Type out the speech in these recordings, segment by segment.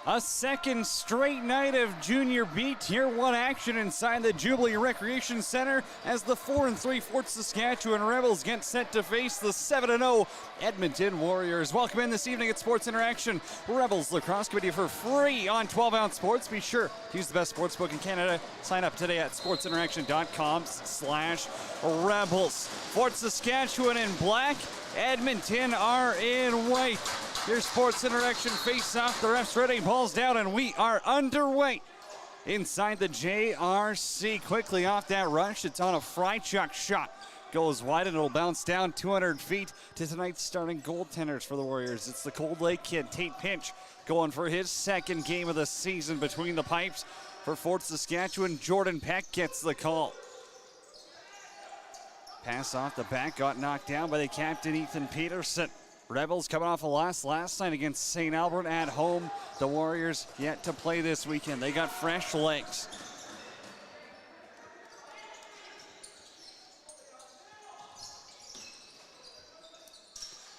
A second straight night of junior beat Tier 1 action inside the Jubilee Recreation Center as the 4-3 Fort Saskatchewan Rebels get set to face the 7-0 Edmonton Warriors. Welcome in this evening at Sports Interaction. Rebels Lacrosse Committee for free on 12-ounce sports. Be sure to use the best sportsbook in Canada. Sign up today at sportsinteraction.com/Rebels. Fort Saskatchewan in black, Edmonton are in white. Your Sports Interaction face-off. The ref's ready, balls down, and we are underway. Inside the JRC, quickly off that rush. It's on a Frychuk shot. Goes wide and it'll bounce down 200 feet to tonight's starting goaltenders for the Warriors. It's the Cold Lake kid, Tate Pinch, going for his second game of the season between the pipes. For Fort Saskatchewan, Jordan Peck gets the call. Pass off the back, got knocked down by the captain, Ethan Peterson. Rebels coming off a loss last night against St. Albert at home. The Warriors yet to play this weekend. They got fresh legs.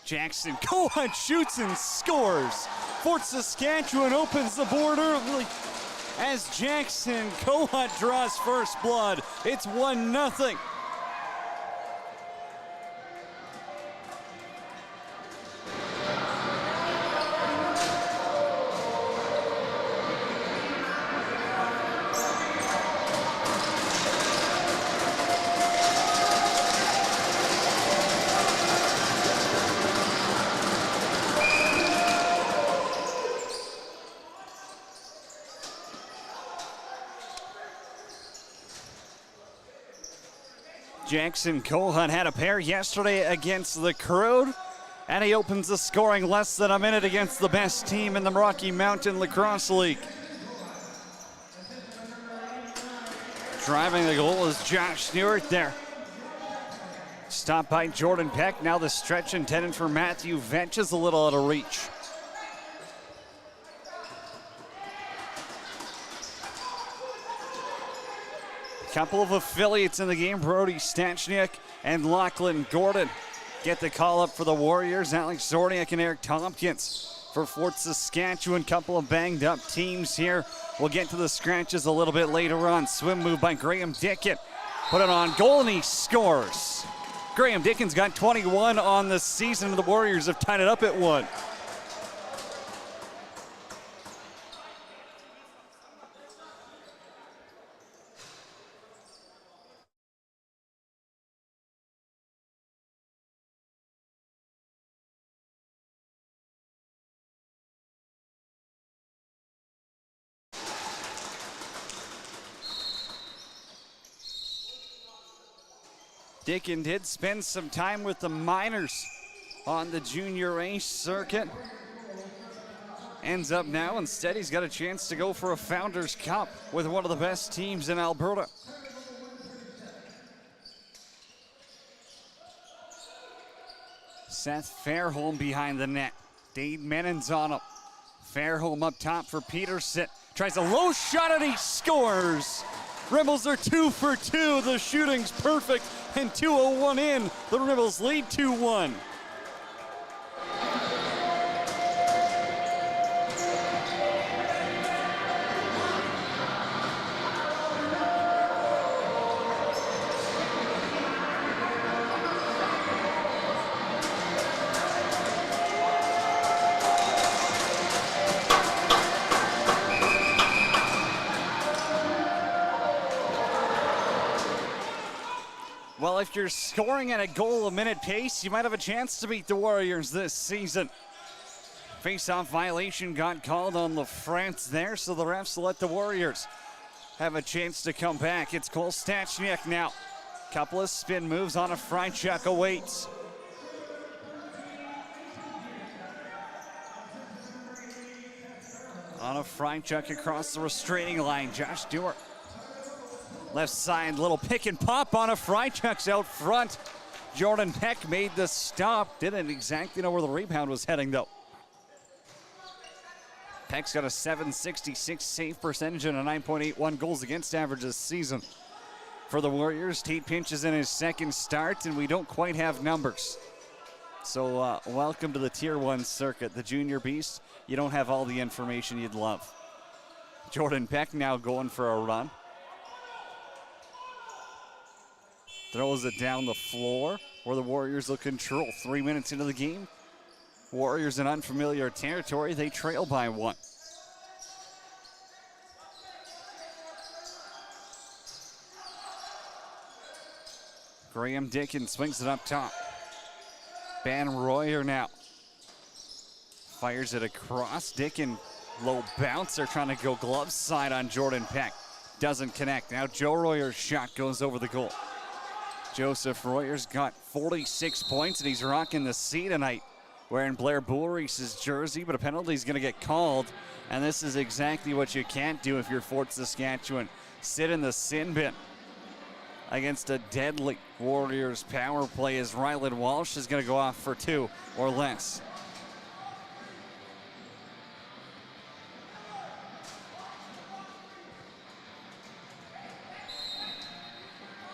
Jackson Cohen shoots and scores. Fort Saskatchewan opens the board early as Jackson Cohen draws first blood. It's 1-0. Jackson Cohen had a pair yesterday against the Crude, and he opens the scoring less than a minute against the best team in the Rocky Mountain Lacrosse League. Driving the goal is Josh Stewart there. Stopped by Jordan Peck. Now the stretch intended for Matthew Vetch is a little out of reach. Couple of affiliates in the game, Brody Stachniak and Lachlan Gordon get the call up for the Warriors. Alex Zorniak and Eric Tompkins for Fort Saskatchewan. Couple of banged up teams here. We'll get to the scratches a little bit later on. Swim move by Graham Dickin. Put it on goal and he scores. Graham Dickin's got 21 on the season and the Warriors have tied it up at 1. Dickin did spend some time with the minors on the junior A circuit. Ends up now, instead he's got a chance to go for a Founders Cup with one of the best teams in Alberta. Seth Fairholm behind the net. Dade Menon's on him. Fairholm up top for Peterson. Tries a low shot and he scores. Rebels are 2 for 2. The shooting's perfect and 2:01 in. The Rebels lead 2-1. Well, if you're scoring at a goal-a-minute pace, you might have a chance to beat the Warriors this season. Face-off violation got called on LaFrance there, so the refs let the Warriors have a chance to come back. It's Cole Stachniak now. Couple of spin moves on a Frychuk awaits. On a Frychuk across the restraining line, Josh Stewart. Left side, little pick and pop on a Frychuk's out front. Jordan Peck made the stop. Didn't exactly know where the rebound was heading though. Peck's got a .766 save percentage and a 9.81 goals against average this season. For the Warriors, Tate Pinch is in his second start and we don't quite have numbers. So welcome to the Tier 1 circuit. The Junior Beast, you don't have all the information you'd love. Jordan Peck now going for a run. Throws it down the floor where the Warriors will control. 3 minutes into the game. Warriors in unfamiliar territory. They trail by 1. Graham Dickens swings it up top. Ben Royer now fires it across. Dickens, low bouncer, trying to go glove side on Jordan Peck. Doesn't connect. Now Joe Royer's shot goes over the goal. Joseph Royer's got 46 points, and he's rocking the C tonight, wearing Blair Boulerice's jersey, but a penalty is going to get called, and this is exactly what you can't do if you're Fort Saskatchewan. Sit in the sin bin against a deadly Warriors power play as Ryland Walsh is going to go off for 2 or less.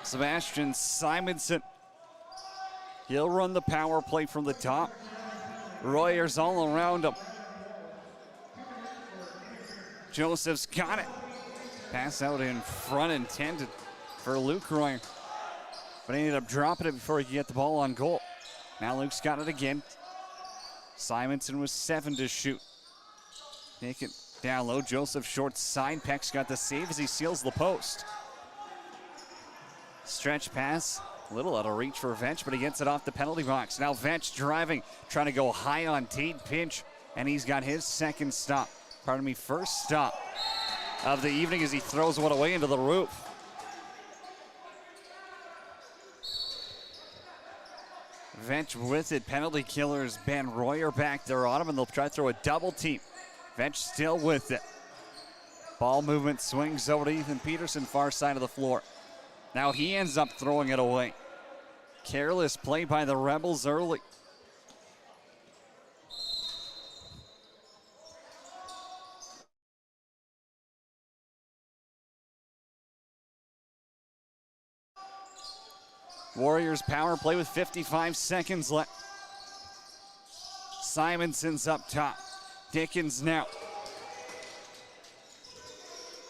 Sebastian Simonson, he'll run the power play from the top. Royer's all around him. Joseph's got it. Pass out in front intended for Luke Royer, but he ended up dropping it before he could get the ball on goal. Now Luke's got it again. Simonson was 7 to shoot. Take it down low. Joseph short side. Peck's got the save as he seals the post. Stretch pass, a little out of reach for Vetch, but he gets it off the penalty box. Now Vetch driving, trying to go high on Tate pinch, and he's got his first stop of the evening as he throws one away into the roof. Vetch with it. Penalty killers Ben Royer back there on him, and they'll try to throw a double team. Vetch still with it. Ball movement swings over to Ethan Peterson, far side of the floor. Now he ends up throwing it away. Careless play by the Rebels early. Warriors power play with 55 seconds left. Simonson's up top. Dickens now.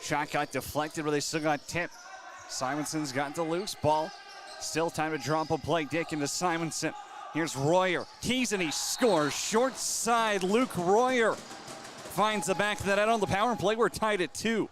Shot got deflected, but they still got tipped. Simonson's got the loose ball. Still time to drop a play. Dickens to Simonson. Here's Royer. Keys and he scores. Short side, Luke Royer finds the back of the net on the power play. We're tied at 2.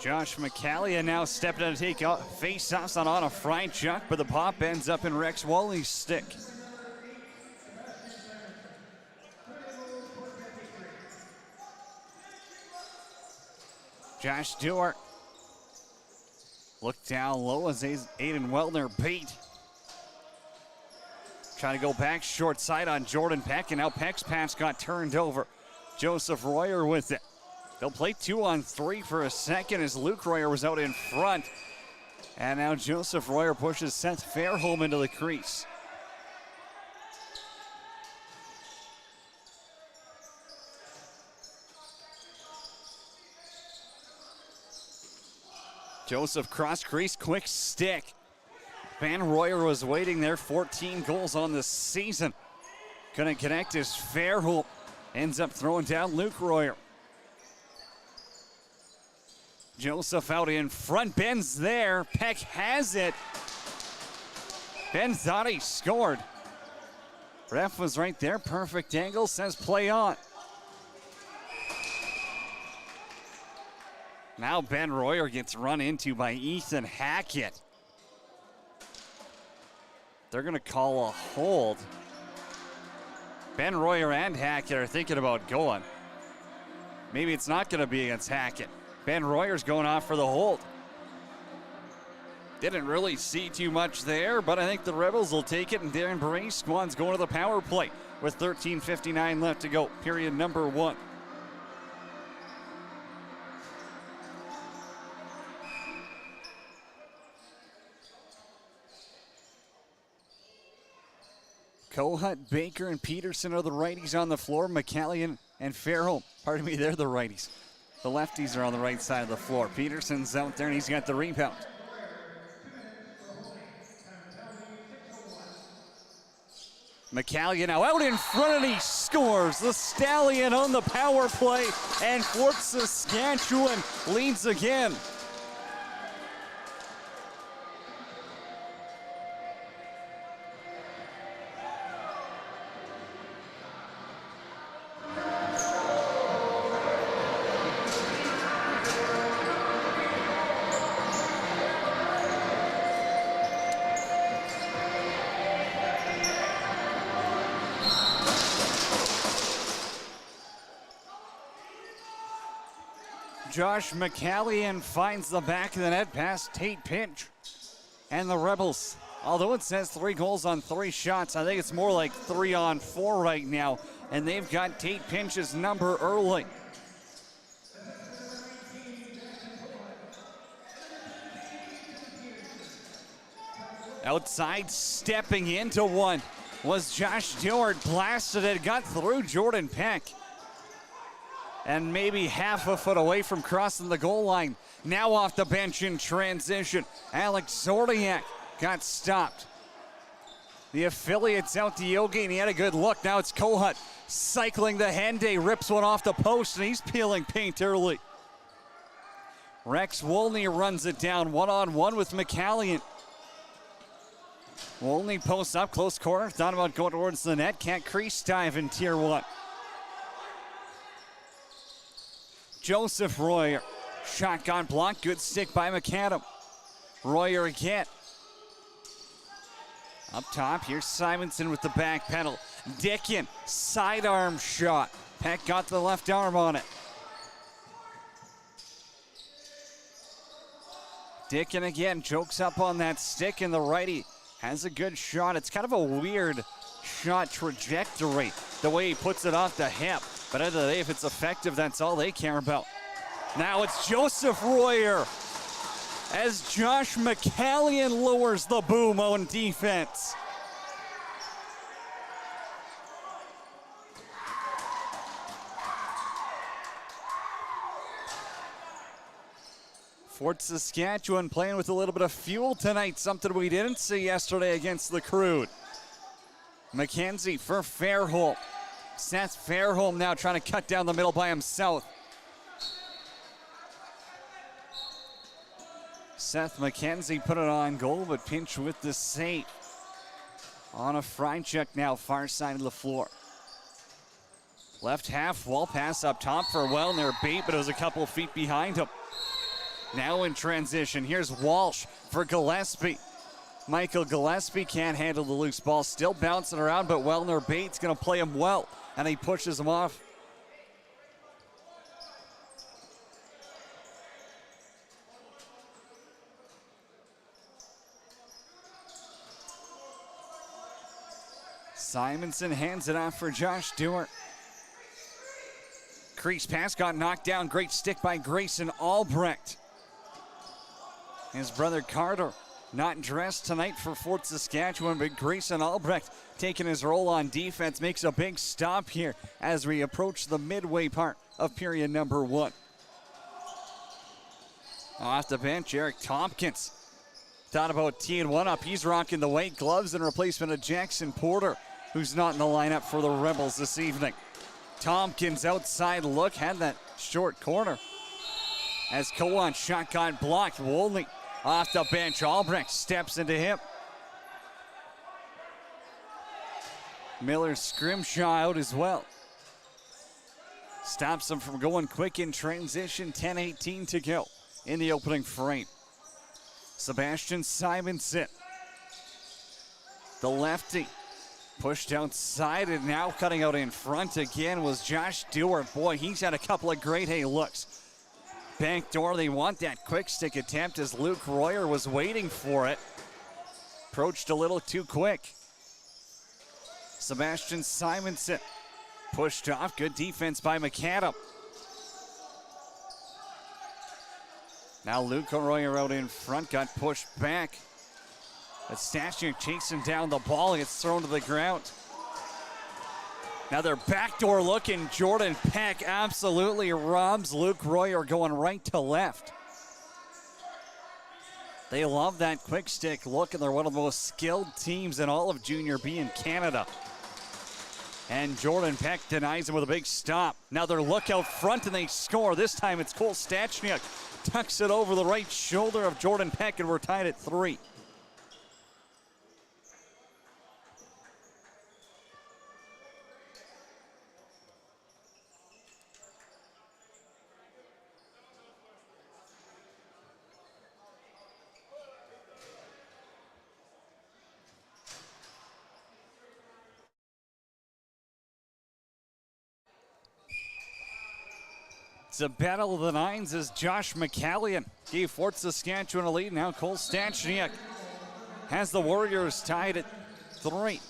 Josh McCallia now stepping in to take face-offs on a fried chuck, but the pop ends up in Rex Wally's stick. Josh Dewar looked down low as Aiden Welner bait. Trying to go back short side on Jordan Peck, and now Peck's pass got turned over. Joseph Royer with it. They'll play 2-on-3 for a second as Luke Royer was out in front. And now Joseph Royer pushes Seth Fairholm into the crease. Joseph cross crease, quick stick. Van Royer was waiting there, 14 goals on the season. Couldn't connect as Fairholm ends up throwing down Luke Royer. Joseph out in front. Ben's there. Peck has it. Ben thought he scored. Ref was right there. Perfect angle. Says play on. Now Ben Royer gets run into by Ethan Hackett. They're going to call a hold. Ben Royer and Hackett are thinking about going. Maybe it's not going to be against Hackett. Ben Royer's going off for the hold. Didn't really see too much there, but I think the Rebels will take it, and Darren Baray's squad's going to the power play with 13:59 left to go, period number 1. Kohut, Baker, and Peterson are the righties on the floor. McCallion and Fairholm, pardon me, they're the righties. The lefties are on the right side of the floor. Peterson's out there, and he's got the rebound. McCallion now out in front, and he scores. The Stallion on the power play, and Fort Saskatchewan leads again. Josh McCallion finds the back of the net past Tate Pinch. And the Rebels, although it says 3 goals on 3 shots, I think it's more like 3 on 4 right now. And they've got Tate Pinch's number early. Outside, stepping into one was Josh Stewart. Blasted it, got through Jordan Peck. And maybe half a foot away from crossing the goal line. Now off the bench in transition. Alex Zordiak got stopped. The affiliate's out to Yogi, and he had a good look. Now it's Kohut cycling the Henday, rips one off the post, and he's peeling paint early. Rex Wolney runs it down, one-on-one with McCallion. Wolney posts up, close corner, thought about going towards the net. Can't crease dive in Tier 1. Joseph Royer, shotgun block, good stick by McAdam. Royer again. Up top, here's Simonson with the back pedal. Dickin, sidearm shot. Peck got the left arm on it. Dickin again, chokes up on that stick, and the righty has a good shot. It's kind of a weird shot trajectory, the way he puts it off the hip. But at the end of the day, if it's effective, that's all they care about. Now it's Joseph Royer as Josh McCallion lowers the boom on defense. Fort Saskatchewan playing with a little bit of fuel tonight, something we didn't see yesterday against the Crude. McKenzie for Fairholm. Seth Fairholm now trying to cut down the middle by himself. Seth McKenzie put it on goal, but Pinch with the save. On a fry check now, far side of the floor. Left half, wall pass up top for Wellner. Bait, but it was a couple of feet behind him. Now in transition, here's Walsh for Gillespie. Michael Gillespie can't handle the loose ball, still bouncing around, but Wellner Bates gonna play him well, and he pushes him off. Simonson hands it off for Josh Stewart. Crease pass got knocked down, great stick by Grayson Albrecht. His brother Carter not dressed tonight for Fort Saskatchewan, but Grayson Albrecht taking his role on defense, makes a big stop here as we approach the midway part of period number 1. Off the bench, Eric Tompkins thought about teeing one up. He's rocking the white gloves in replacement of Jackson Porter, who's not in the lineup for the Rebels this evening. Tompkins outside look, had that short corner. As Kowan shotgun blocked, Wolney off the bench. Albrecht steps into him. Miller Scrimshaw out as well. Stops him from going quick in transition. 10:18 to go in the opening frame. Sebastian Simonson, the lefty, pushed outside, and now cutting out in front again was Josh Stewart. Boy, he's had a couple of great looks. back door. They want that quick stick attempt as Luke Royer was waiting for it. Approached a little too quick. Sebastian Simonson pushed off. Good defense by McAdam. Now Luke Royer out in front, got pushed back. But Stashniak chasing down the ball. Gets thrown to the ground. Now they're backdoor looking. Jordan Peck absolutely robs Luke Royer going right to left. They love that quick stick look, and they're one of the most skilled teams in all of Junior B in Canada. And Jordan Peck denies him with a big stop. Now they're look out front and they score. This time it's Cole Stashniak. Tucks it over the right shoulder of Jordan Peck, and we're tied at 3. It's a battle of the nines as Josh McCallion gave Fort Saskatchewan a lead. Now Cole Stashniak has the Warriors tied at 3.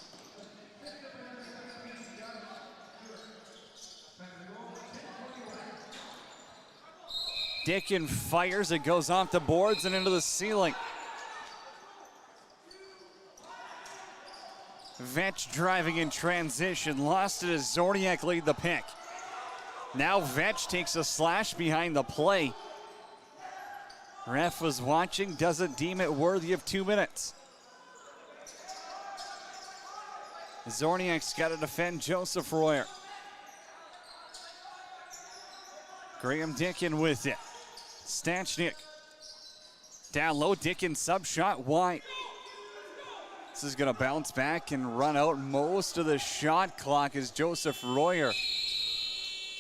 Dickin fires, it goes off the boards and into the ceiling. Vetch driving in transition, lost it as Zorniak lead the pick. Now Vetch takes a slash behind the play. Ref was watching, doesn't deem it worthy of 2 minutes. Zorniak's got to defend Joseph Royer. Graham Dickin with it. Stashniak down low, Dickin sub shot wide. This is gonna bounce back and run out most of the shot clock as Joseph Royer.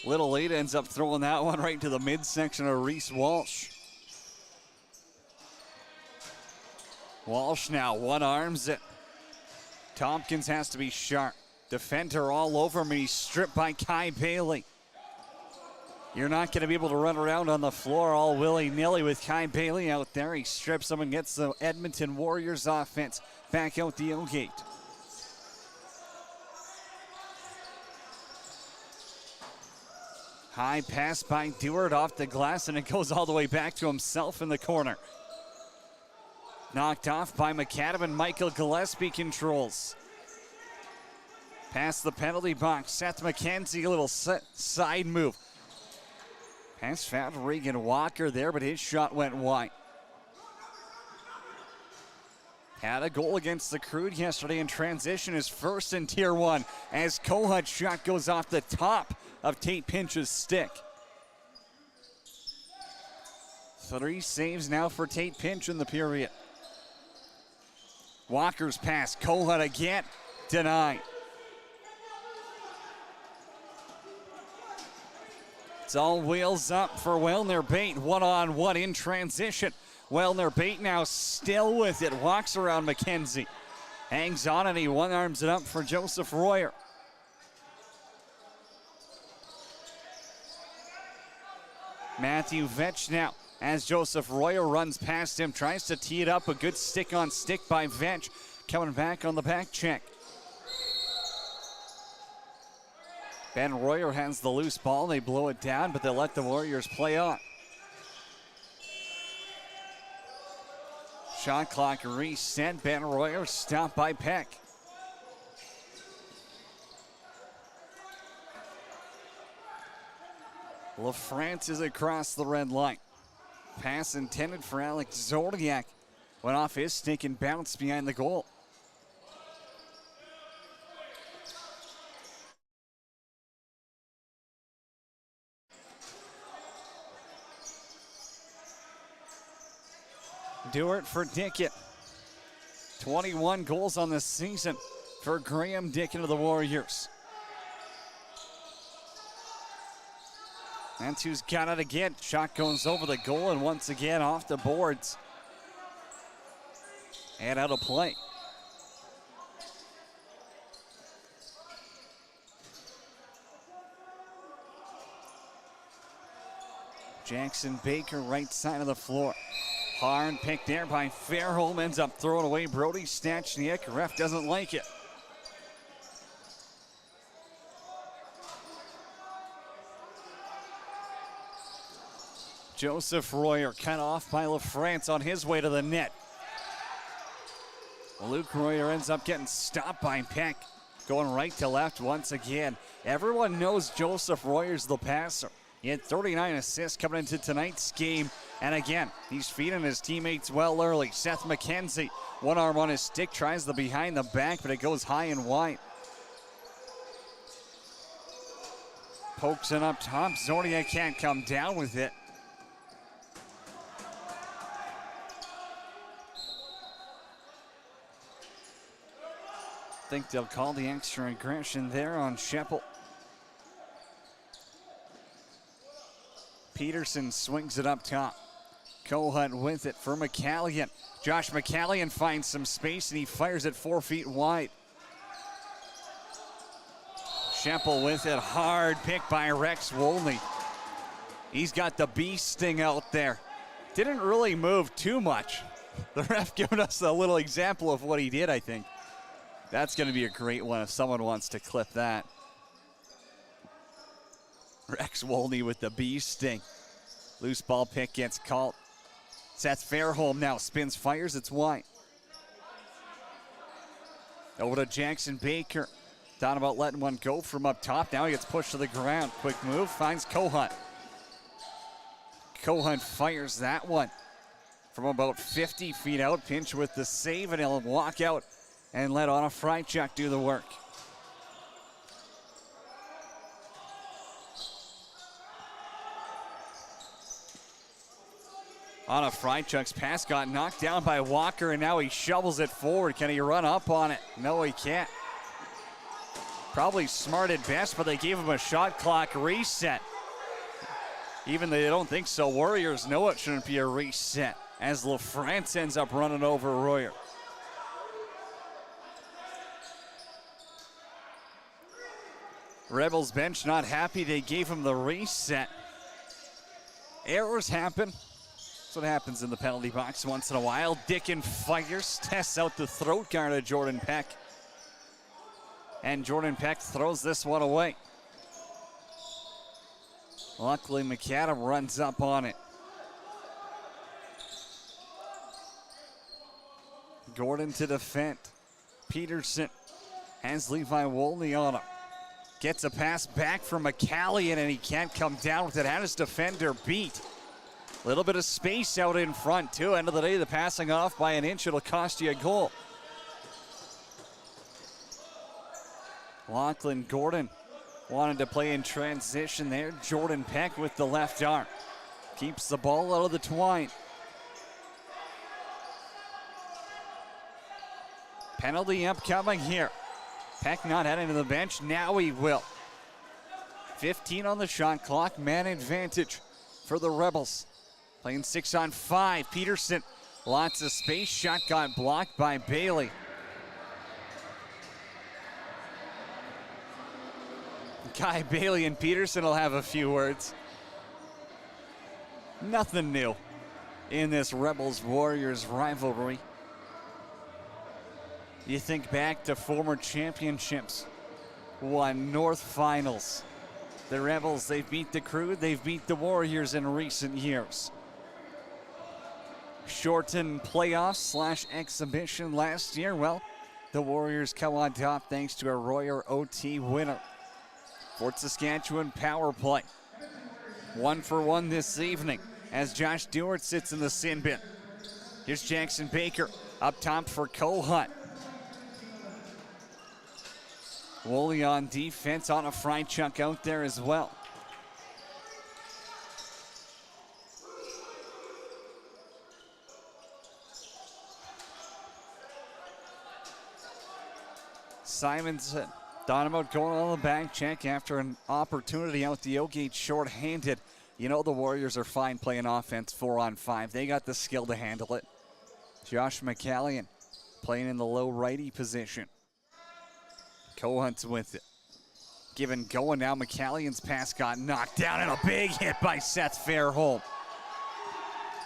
Little late ends up throwing that one right to the midsection of Reese Walsh. Walsh now one arms it. Tompkins has to be sharp. Defender all over him, he's stripped by Kai Bailey. You're not going to be able to run around on the floor all willy-nilly with Kai Bailey out there. He strips him and gets the Edmonton Warriors offense back out the O-gate. High pass by Dewart off the glass, and it goes all the way back to himself in the corner. Knocked off by McAdam, and Michael Gillespie controls. Past the penalty box, Seth McKenzie, a little side move. Pass found Regan Walker there, but his shot went wide. Had a goal against the Crude yesterday in transition, his first in Tier 1, as Kohut's shot goes off the top of Tate Pinch's stick. 3 saves now for Tate Pinch in the period. Walker's pass, Kohut again, denied. It's all wheels up for Wellner Bate, one-on-one in transition. Wellner Bate now still with it, walks around McKenzie. Hangs on and he one-arms it up for Joseph Royer. Matthew Vetch now, as Joseph Royer runs past him, tries to tee it up, a good stick-on-stick by Vetch, coming back on the back check. Ben Royer has the loose ball, they blow it down, but they let the Warriors play on. Shot clock reset, Ben Royer stopped by Peck. LaFrance is across the red line. Pass intended for Alex Zorniak. Went off his stick and bounced behind the goal. Dewart for Dickin. 21 goals on the season for Graham Dickin of the Warriors. That's who's got it again. Shot goes over the goal and once again off the boards. And out of play. Jackson Baker, right side of the floor. Hard pick there by Fairholm, ends up throwing away Brody Stachniak. Ref doesn't like it. Joseph Royer cut off by LaFrance on his way to the net. Luke Royer ends up getting stopped by Peck. Going right to left once again. Everyone knows Joseph Royer's the passer. He had 39 assists coming into tonight's game. And again, he's feeding his teammates well early. Seth McKenzie, one arm on his stick, tries the behind the back, but it goes high and wide. Pokes it up top. Zornia can't come down with it. I think they'll call the extra aggression there on Scheppel. Peterson swings it up top. Kohut with it for McCallion. Josh McCallion finds some space and he fires it 4 feet wide. Scheppel with it, hard pick by Rex Wolney. He's got the bee sting out there. Didn't really move too much. The ref giving us a little example of what he did, I think. That's going to be a great one if someone wants to clip that. Rex Wolney with the bee sting. Loose ball pick gets called. Seth Fairholm now spins, fires, it's wide. Over to Jackson Baker. Thought about letting one go from up top. Now he gets pushed to the ground. Quick move, finds Kohut. Kohut fires that one from about 50 feet out. Pinch with the save, and he'll walk out and let Anna Freitschuk do the work. Anna Freitschuk's pass got knocked down by Walker, and now he shovels it forward. Can he run up on it? No, he can't. Probably smart at best, but they gave him a shot clock reset. Even they don't think so. Warriors know it shouldn't be a reset, as LaFrance ends up running over Royer. Rebels bench not happy they gave him the reset. Errors happen. That's what happens in the penalty box once in a while. Dickin fires, tests out the throat guard of Jordan Peck. And Jordan Peck throws this one away. Luckily, McAdam runs up on it. Gordon to defend. Peterson has Levi Wolney on him. Gets a pass back from McCallion, and he can't come down with it. Had his defender beat. A little bit of space out in front, too. End of the day, the passing off by an inch, it'll cost you a goal. Lachlan Gordon wanted to play in transition there. Jordan Peck with the left arm. Keeps the ball out of the twine. Penalty upcoming here. Peck not heading to the bench. Now he will. 15 on the shot clock. Man advantage for the Rebels. Playing 6-on-5. Peterson, lots of space. Shot got blocked by Bailey. Guy Bailey and Peterson will have a few words. Nothing new in this Rebels-Warriors rivalry. You think back to former championships, won North Finals. The Rebels, they've beat the Crew, they've beat the Warriors in recent years. Shortened playoffs / exhibition last year. Well, the Warriors come on top thanks to a Royer OT winner. Fort Saskatchewan power play. 1-for-1 this evening as Josh Dewart sits in the sin bin. Here's Jackson Baker up top for Kohut. Woolley on defense, on a Freitschuk out there as well. Simonson, Donovan going on the back check after an opportunity out the O-gate short-handed. You know the Warriors are fine playing offense 4-on-5. They got the skill to handle it. Josh McCallion playing in the low righty position. Kohut's with it. given going. Now McCallion's pass got knocked down, and a big hit by Seth Fairholm.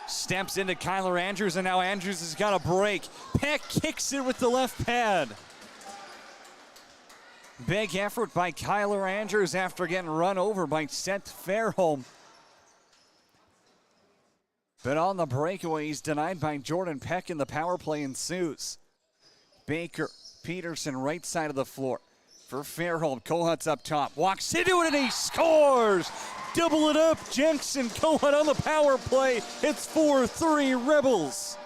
Steps into Kyler Andrews, and now Andrews has got a break. Peck kicks it with the left pad. Big effort by Kyler Andrews after getting run over by Seth Fairholm. But on the breakaway, he's denied by Jordan Peck, and the power play ensues. Baker, Peterson, right side of the floor. For Fairholm, Kohut's up top, walks into it, and he scores! Double it up, Jackson Kohut on the power play. It's 4-3 Rebels.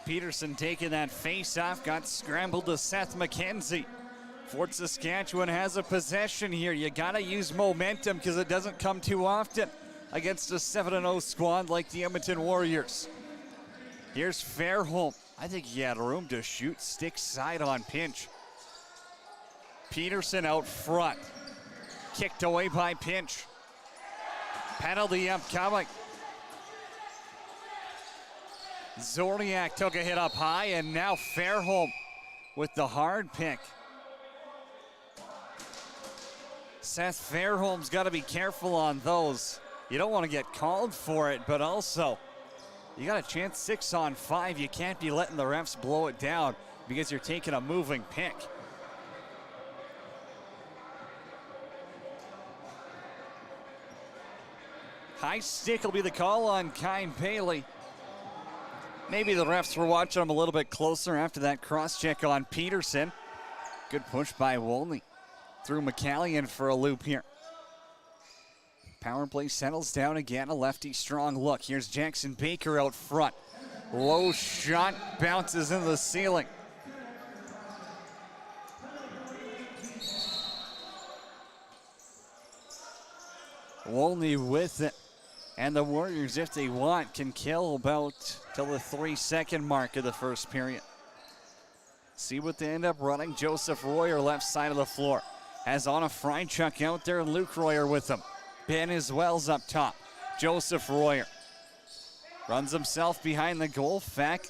Peterson taking that face-off, got scrambled to Seth McKenzie. Fort Saskatchewan has a possession here. You gotta use momentum because it doesn't come too often against a 7-0 squad like the Edmonton Warriors. Here's Fairholm. I think he had room to shoot, stick side on pinch. Peterson out front. Kicked away by Pinch. Penalty upcoming. Zorniak took a hit up high, and now Fairholm with the hard pick. Seth Fairholm's got to be careful on those. You don't want to get called for it, but also you got a chance 6-on-5. You can't be letting the refs blow it down because you're taking a moving pick. High stick will be the call on Kai Bailey. Maybe the refs were watching him a little bit closer after that cross-check on Peterson. Good push by Wolney. Through McCallion for a loop here. Power play settles down again. A lefty strong look. Here's Jackson Baker out front. Low shot bounces into the ceiling. Wolney with it. And the Warriors, if they want, can kill about till the 3-second mark of the first period. See what they end up running. Joseph Royer, left side of the floor. Has on a Frychuk out there, and Luke Royer with him. Ben Iswell's up top. Joseph Royer runs himself behind the goal. Fack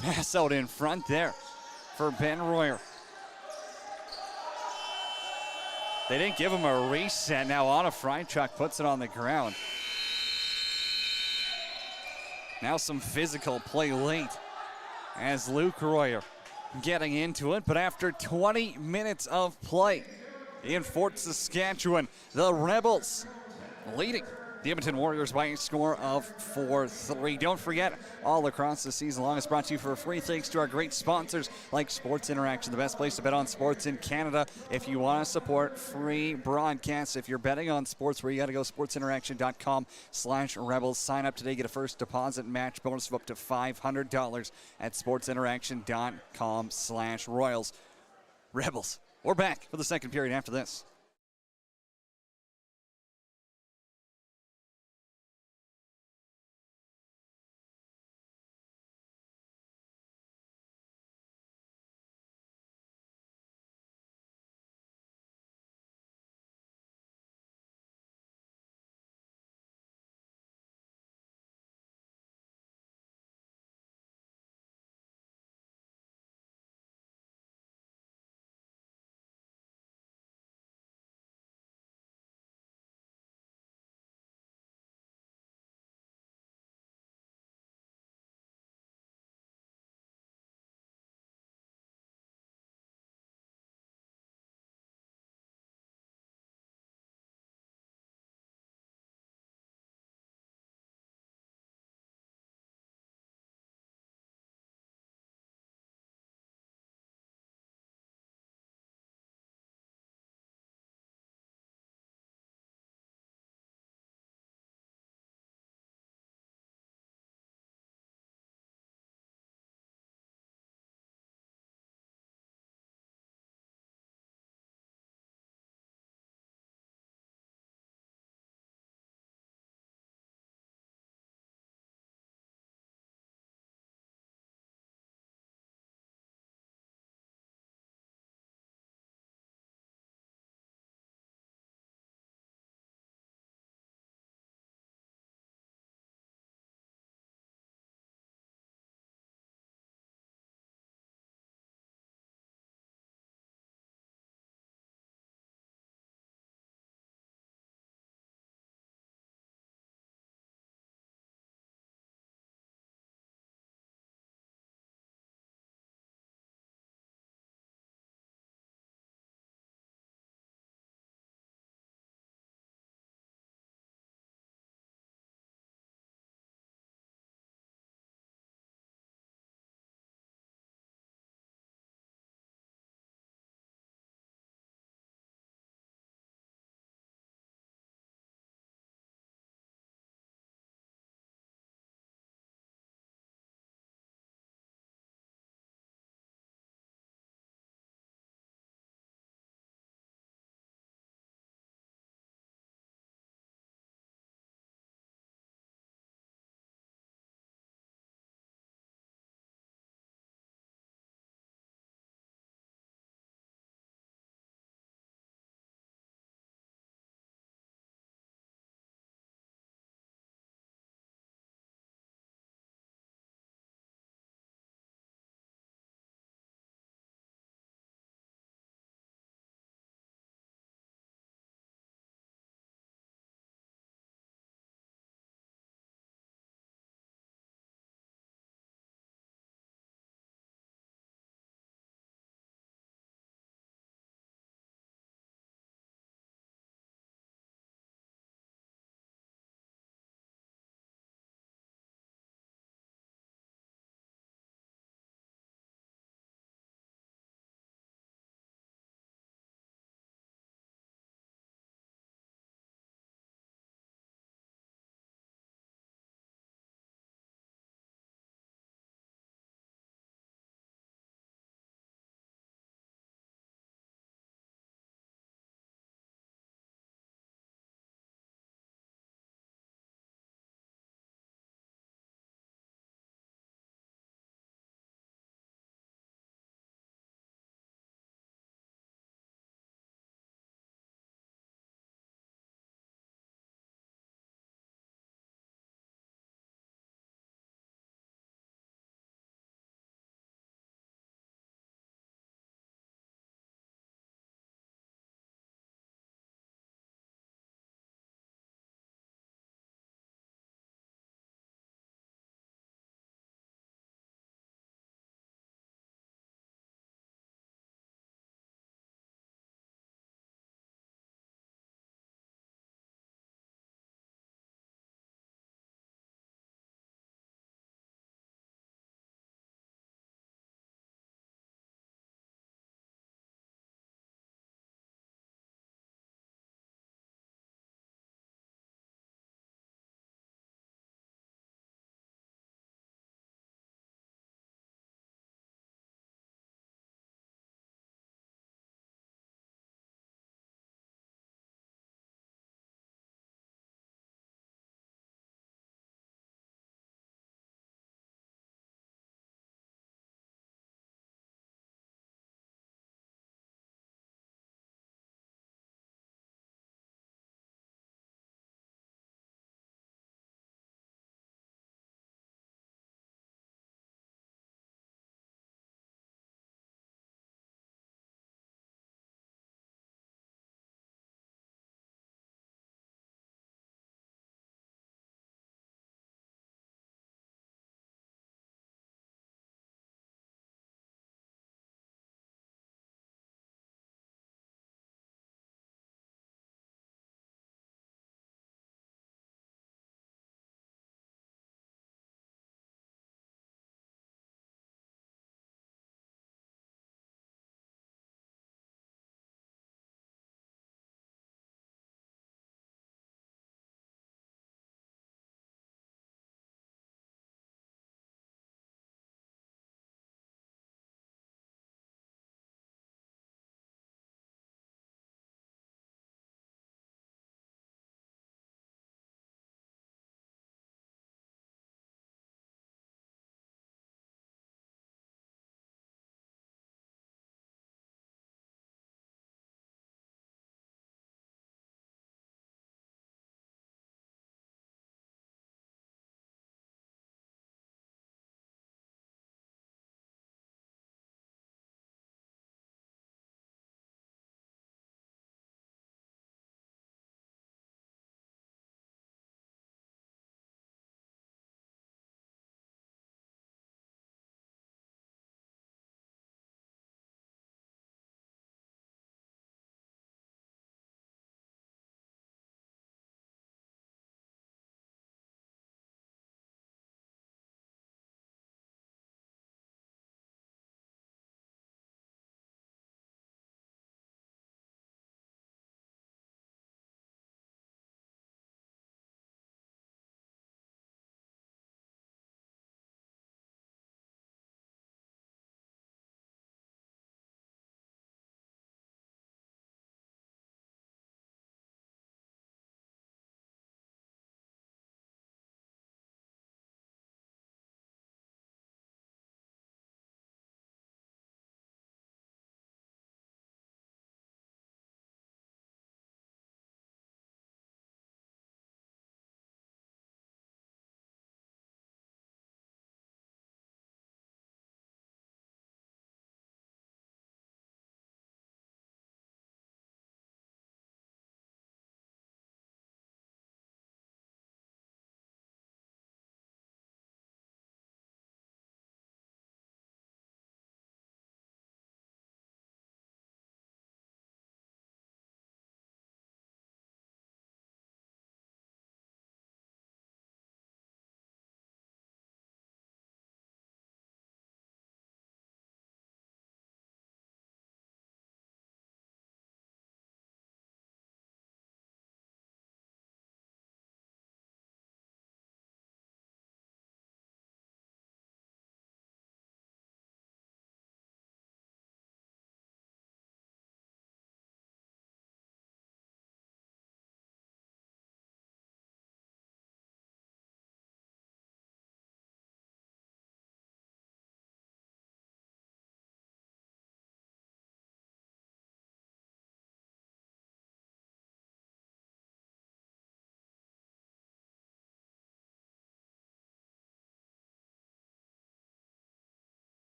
pass out in front there for Ben Royer. They didn't give him a reset. Now Anna Frychuk puts it on the ground. Now some physical play late as Luke Royer getting into it. But after 20 minutes of play in Fort Saskatchewan, the Rebels leading the Edmonton Warriors by a score of 4-3. Don't forget, all across the season long is brought to you for free thanks to our great sponsors like Sports Interaction, the best place to bet on sports in Canada. If you want to support free broadcasts, if you're betting on sports, where you got to go, sportsinteraction.com/Rebels. Sign up today, get a first deposit match bonus of up to $500 at sportsinteraction.com/Royals. Rebels, we're back for the second period after this.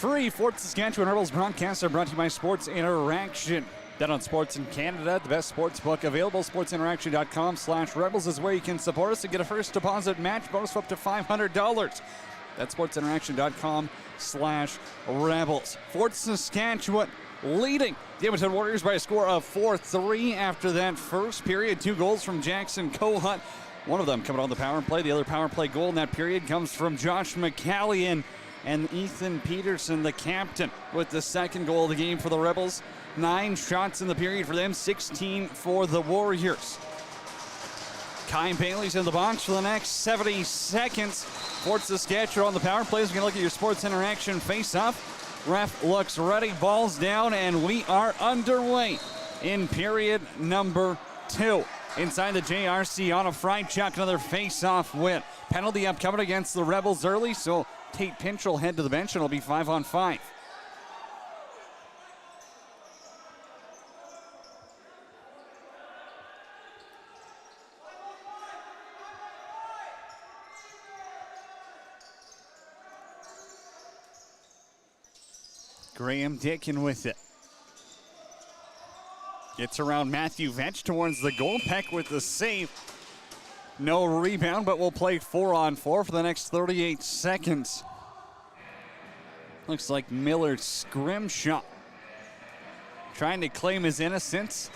free Fort Saskatchewan Rebels broadcasts are brought to you by Sports Interaction. Bet on sports in Canada, the best sports book available. SportsInteraction.com/Rebels is where you can support us and get a first deposit match bonus of up to $500. That's SportsInteraction.com/Rebels. Fort Saskatchewan leading the Edmonton Warriors by a score of 4-3 after that first period. 2 goals from Jackson Kohut. One of them coming on the power play. The other power play goal in that period comes from Josh McCallion and Ethan Peterson, the captain, with the second goal of the game for the Rebels. 9 shots in the period for them, 16 for the Warriors. Kai Bailey's in the box for the next 70 seconds. Fort Saskatchewan on the power plays. We're going to look at your Sports Interaction face-off. Ref looks ready, ball's down, and we are underway in period number 2. Inside the JRC on a fried chuck, another face-off win. Penalty upcoming against the Rebels early, so Tate Pinch will head to the bench, and it'll be 5-on-5. Graham Dickin with it. Gets around Matthew Vetch towards the goal. Peck with the save. No rebound, but we'll play 4-on-4 for the next 38 seconds. Looks like Miller's Scrimshaw trying to claim his innocence.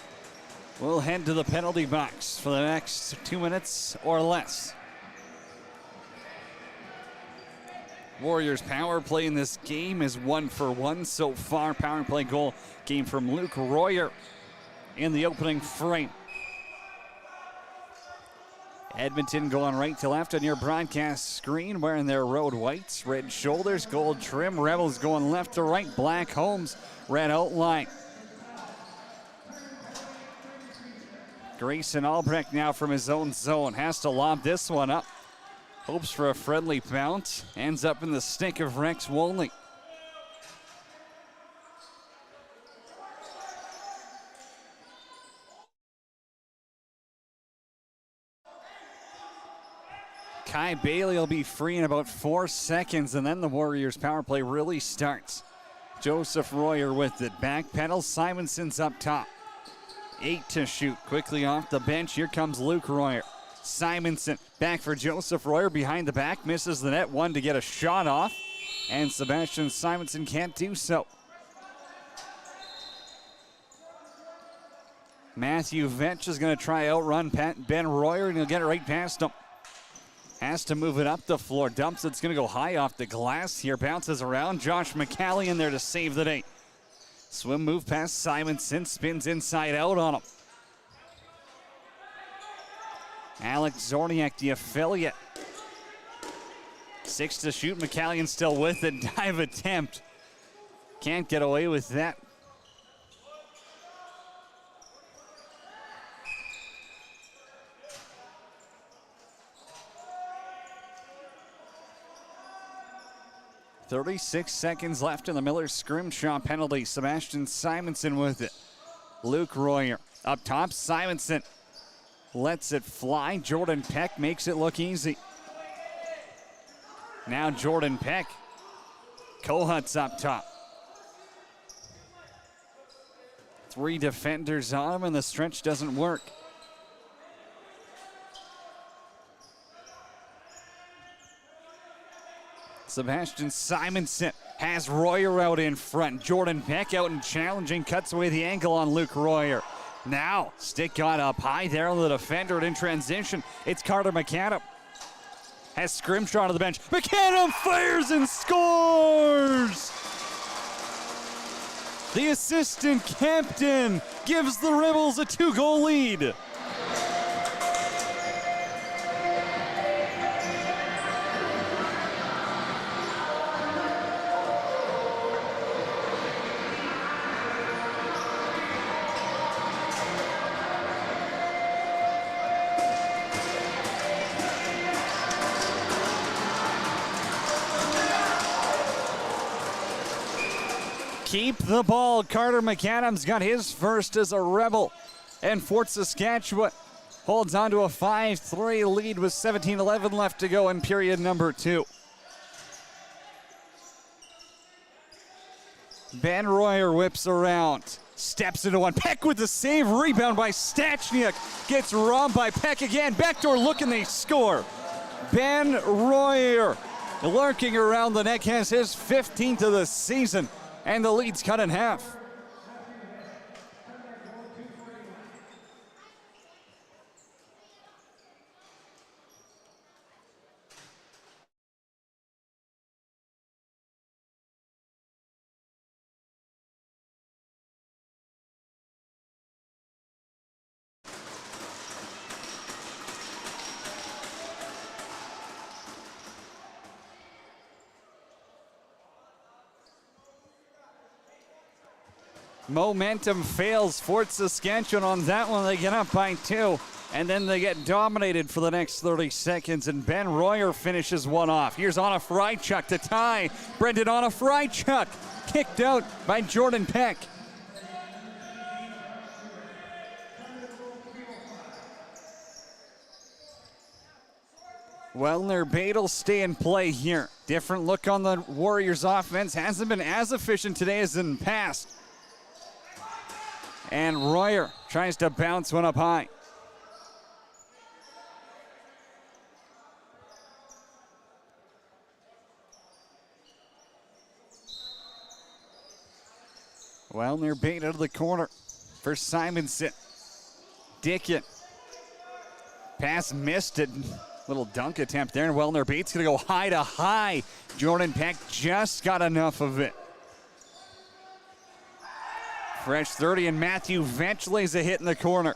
We'll head to the penalty box for the next 2 minutes or less. Warriors power play in this game is 1-for-1 so far. Power play goal came from Luke Royer in the opening frame. Edmonton going right to left on your broadcast screen, wearing their road whites, red shoulders, gold trim. Rebels going left to right, black homes, red outline. Grayson Albrecht now from his own zone has to lob this one up. Hopes for a friendly bounce. Ends up in the stick of Rex Wolney. Kai Bailey will be free in about 4 seconds, and then the Warriors power play really starts. Joseph Royer with it. Back pedal. Simonson's up top. 8 to shoot. Quickly off the bench. Here comes Luke Royer. Simonson back for Joseph Royer behind the back, misses the net. 1 to get a shot off, and Sebastian Simonson can't do so. Matthew Vetch is going to try outrun Ben Royer, and he'll get it right past him. Has to move it up the floor, dumps it. It's going to go high off the glass here, bounces around. Josh McCallion there to save the day. Swim move past Simonson, spins inside out on him. Alex Zorniak, the affiliate. 6 to shoot. McCallion still with it. Dive attempt. Can't get away with that. .36 seconds left in the Miller Scrimshaw penalty. Sebastian Simonson with it. Luke Royer up top. Simonson lets it fly. Jordan Peck makes it look easy. Now Jordan Peck. Kohut's up top. 3 defenders on him, and the stretch doesn't work. Sebastian Simonson has Royer out in front. Jordan Peck out and challenging, cuts away the angle on Luke Royer. Now, stick got up high there on the defender, and in transition, it's Carter McAdam. Has Scrimshaw to the bench. McAdam fires and scores! The assistant captain gives the Rebels a 2-goal lead. Keep the ball. Carter McAdams got his first as a Rebel. And Fort Saskatchewan holds on to a 5-3 lead with 17-11 left to go in period number 2. Ben Royer whips around. Steps into one. Peck with the save. Rebound by Stachniak. Gets robbed by Peck again. Backdoor look and they score. Ben Royer lurking around the neck has his 15th of the season. And the lead's cut in half. Momentum fails Fort Saskatchewan on that one. They get up by 2, and then they get dominated for the next 30 seconds, and Ben Royer finishes one off. Here's Anna Frychuk to tie. Brendan Anna Frychuk kicked out by Jordan Peck. Wellner Bait will stay in play here. Different look on the Warriors offense. Hasn't been as efficient today as in the past. And Royer tries to bounce one up high. Wellner Bait out of the corner for Simonson. Dickin. Pass missed it. Little dunk attempt there, and Wellner Bait's gonna go high to high. Jordan Peck just got enough of it. Fresh 30, and Matthew Vetch lays a hit in the corner.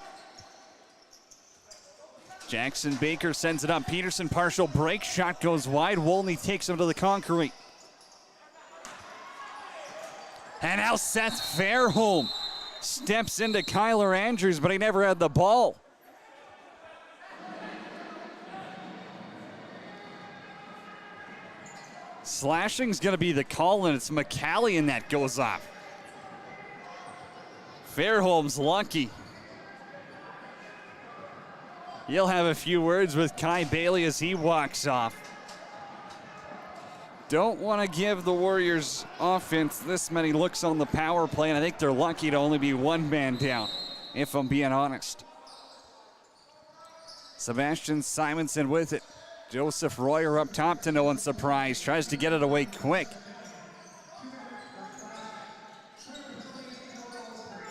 Jackson Baker sends it up. Peterson partial break. Shot goes wide. Wolney takes him to the concrete. And now Seth Fairholm steps into Kyler Andrews, but he never had the ball. Slashing's going to be the call, and it's McCallion that goes off. Fairholm's lucky. He'll have a few words with Kai Bailey as he walks off. Don't want to give the Warriors offense this many looks on the power play, and I think they're lucky to only be one man down, if I'm being honest. Sebastian Simonson with it. Joseph Royer up top to no one's surprise. Tries to get it away quick.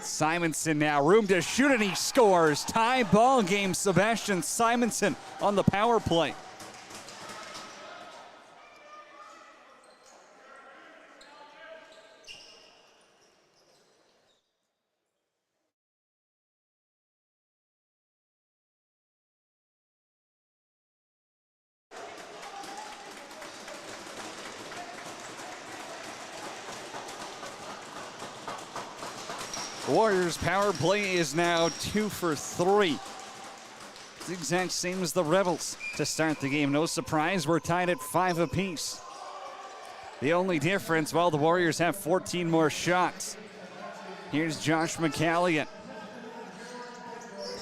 Simonson now, room to shoot, and he scores. Tie ball game, Sebastian Simonson on the power play. Warriors power play is now 2 for 3. It's the exact same as the Rebels to start the game. No surprise, we're tied at 5 apiece. The only difference, well, the Warriors have 14 more shots. Here's Josh McCallion.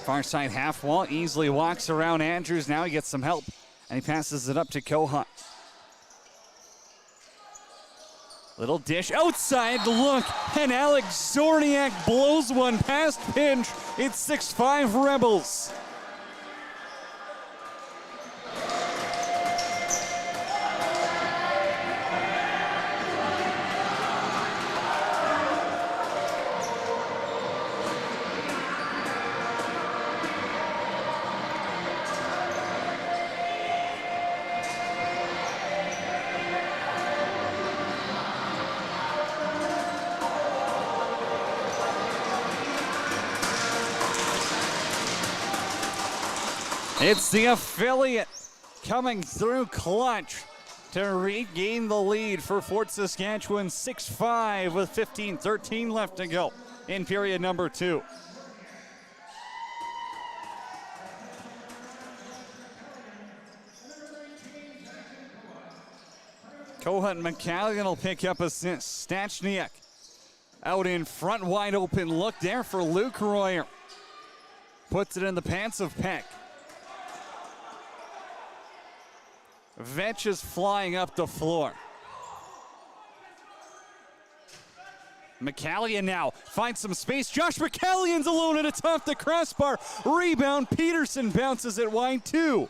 Far side half wall, easily walks around Andrews. Now he gets some help, and he passes it up to Koha. Little dish outside, look, and Alex Zorniak blows one past Pinch. It's 6-5 Rebels. It's the affiliate coming through clutch to regain the lead for Fort Saskatchewan. 6-5 with 15-13 left to go in period number 2. Koha and McCallion will pick up assists. Stachniak out in front, wide open look there for Luke Royer. Puts it in the pants of Peck. Vetch is flying up the floor. McCallion now finds some space. Josh McCallion's alone and it's off the crossbar. Rebound, Peterson bounces it wide too.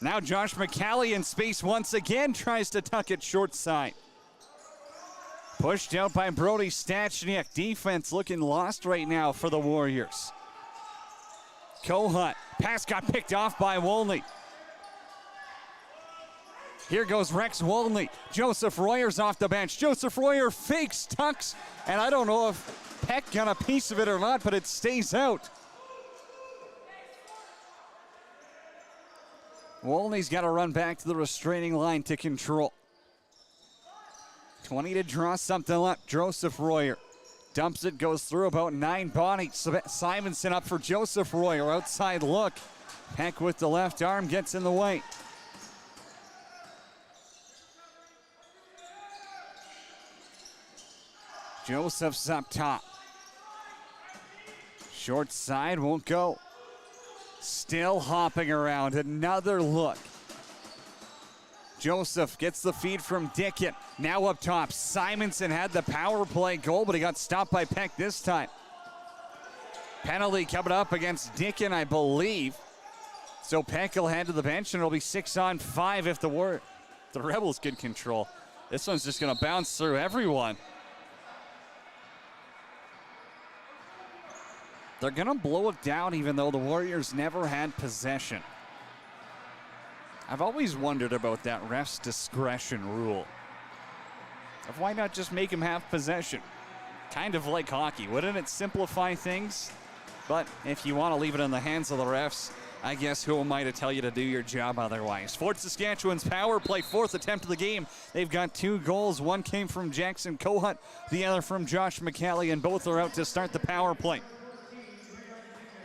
Now Josh McCallion in space once again, tries to tuck it short side. Pushed out by Brody Stachniak. Defense looking lost right now for the Warriors. Kohut, pass got picked off by Wolney. Here goes Rex Wolney. Joseph Royer's off the bench. Joseph Royer fakes, tucks, and I don't know if Peck got a piece of it or not, but it stays out. Wolney's got to run back to the restraining line to control. 20 to draw something up. Joseph Royer dumps it, goes through about 9 bodies. Simonson up for Joseph Royer. Outside look. Peck with the left arm gets in the way. Joseph's up top. Short side won't go. Still hopping around. Another look. Joseph gets the feed from Dickin. Now up top. Simonson had the power play goal, but he got stopped by Peck this time. Penalty coming up against Dickin, I believe. So Peck will head to the bench, and it'll be 6-on-5 if the Rebels get control. This one's just going to bounce through everyone. They're going to blow it down even though the Warriors never had possession. I've always wondered about that ref's discretion rule. Of why not just make him have possession? Kind of like hockey. Wouldn't it simplify things? But if you want to leave it in the hands of the refs, I guess who am I to tell you to do your job otherwise? Fort Saskatchewan's power play, 4th attempt of the game. They've got 2 goals. One came from Jackson Kohut, the other from Josh McCallion. Both are out to start the power play.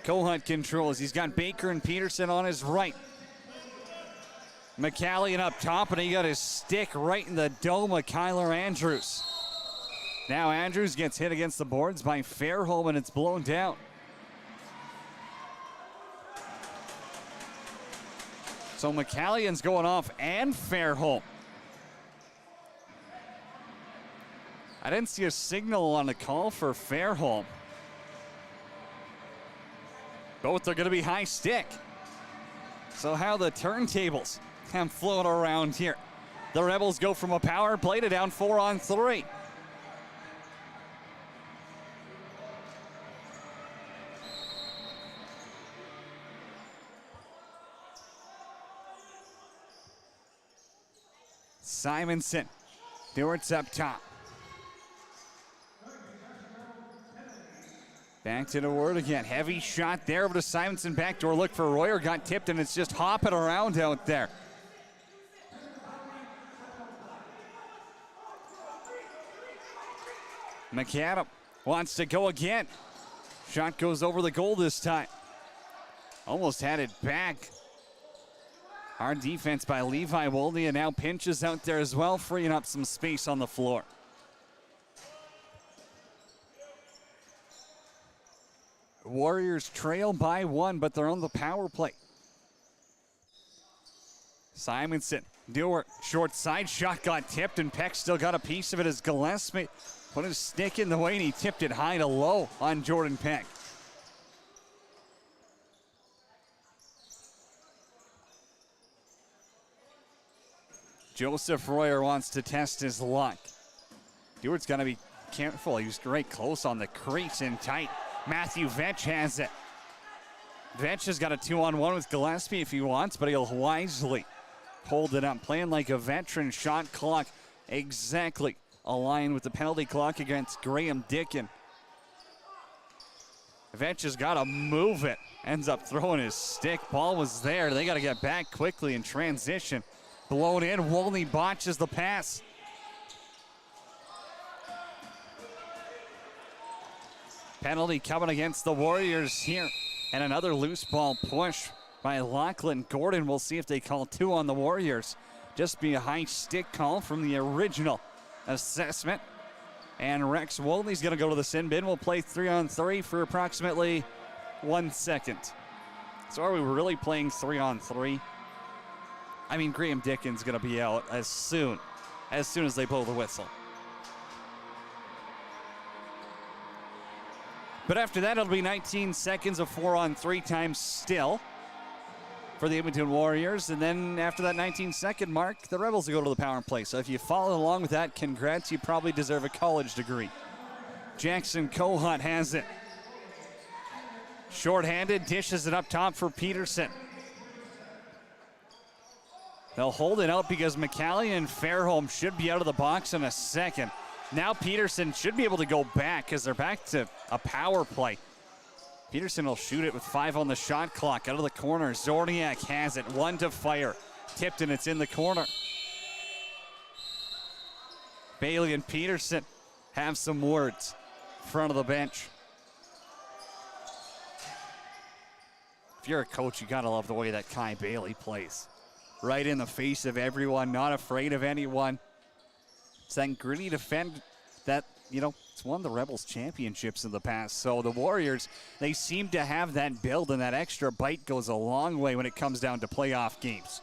Kohut controls. He's got Baker and Peterson on his right. McCallion up top, and he got his stick right in the dome of Kyler Andrews. Now Andrews gets hit against the boards by Fairholm, and it's blown down. So McCallion's going off, and Fairholm. I didn't see a signal on the call for Fairholm. Both are going to be high stick. So how the turntables can float around here. The Rebels go from a power play to down 4-on-3. Simonson, Stewart's up top. Back to the word again. Heavy shot there over to Simonson. Backdoor look for Royer. Got tipped, and it's just hopping around out there. McAdam wants to go again. Shot goes over the goal this time. Almost had it back. Hard defense by Levi Wolney, and now Pinches out there as well, freeing up some space on the floor. Warriors trail by 1, but they're on the power play. Simonson, Dewar, short side shot got tipped, and Peck still got a piece of it as Gillespie put his stick in the way, and he tipped it high to low on Jordan Peck. Joseph Royer wants to test his luck. Dewart's got to be careful. He was right close on the crease and tight. Matthew Vetch has it. Vetch has got a 2-on-1 with Gillespie if he wants, but he'll wisely hold it up. Playing like a veteran. Shot clock exactly aligned with the penalty clock against Graham Dickin. Vetch has got to move it. Ends up throwing his stick. Ball was there. They got to get back quickly in transition. Blown in. Wolney botches the pass. Penalty coming against the Warriors here. And another loose ball push by Lachlan Gordon. We'll see if they call 2 on the Warriors. Just be a high stick call from the original assessment. And Rex Wolney's going to go to the sin bin. We'll play 3-on-3 for approximately 1 second. So are we really playing 3-on-3? I mean, Graham Dickin's going to be out as soon as they blow the whistle. But after that, it'll be 19 seconds of 4-on-3 time still for the Edmonton Warriors. And then after that 19-second mark, the Rebels will go to the power play. So if you follow along with that, congrats. You probably deserve a college degree. Jackson Kohut has it. Short-handed, dishes it up top for Peterson. They'll hold it out because McCallion and Fairholm should be out of the box in a second. Now Peterson should be able to go back because they're back to a power play. Peterson will shoot it with 5 on the shot clock. Out of the corner, Zorniak has it. 1 to fire. Tipped and it's in the corner. Bailey and Peterson have some words. Front of the bench. If you're a coach, you gotta love the way that Kai Bailey plays. Right in the face of everyone, not afraid of anyone. It's that gritty defend that, you know, it's won the Rebels championships in the past. So the Warriors, they seem to have that build, and that extra bite goes a long way when it comes down to playoff games.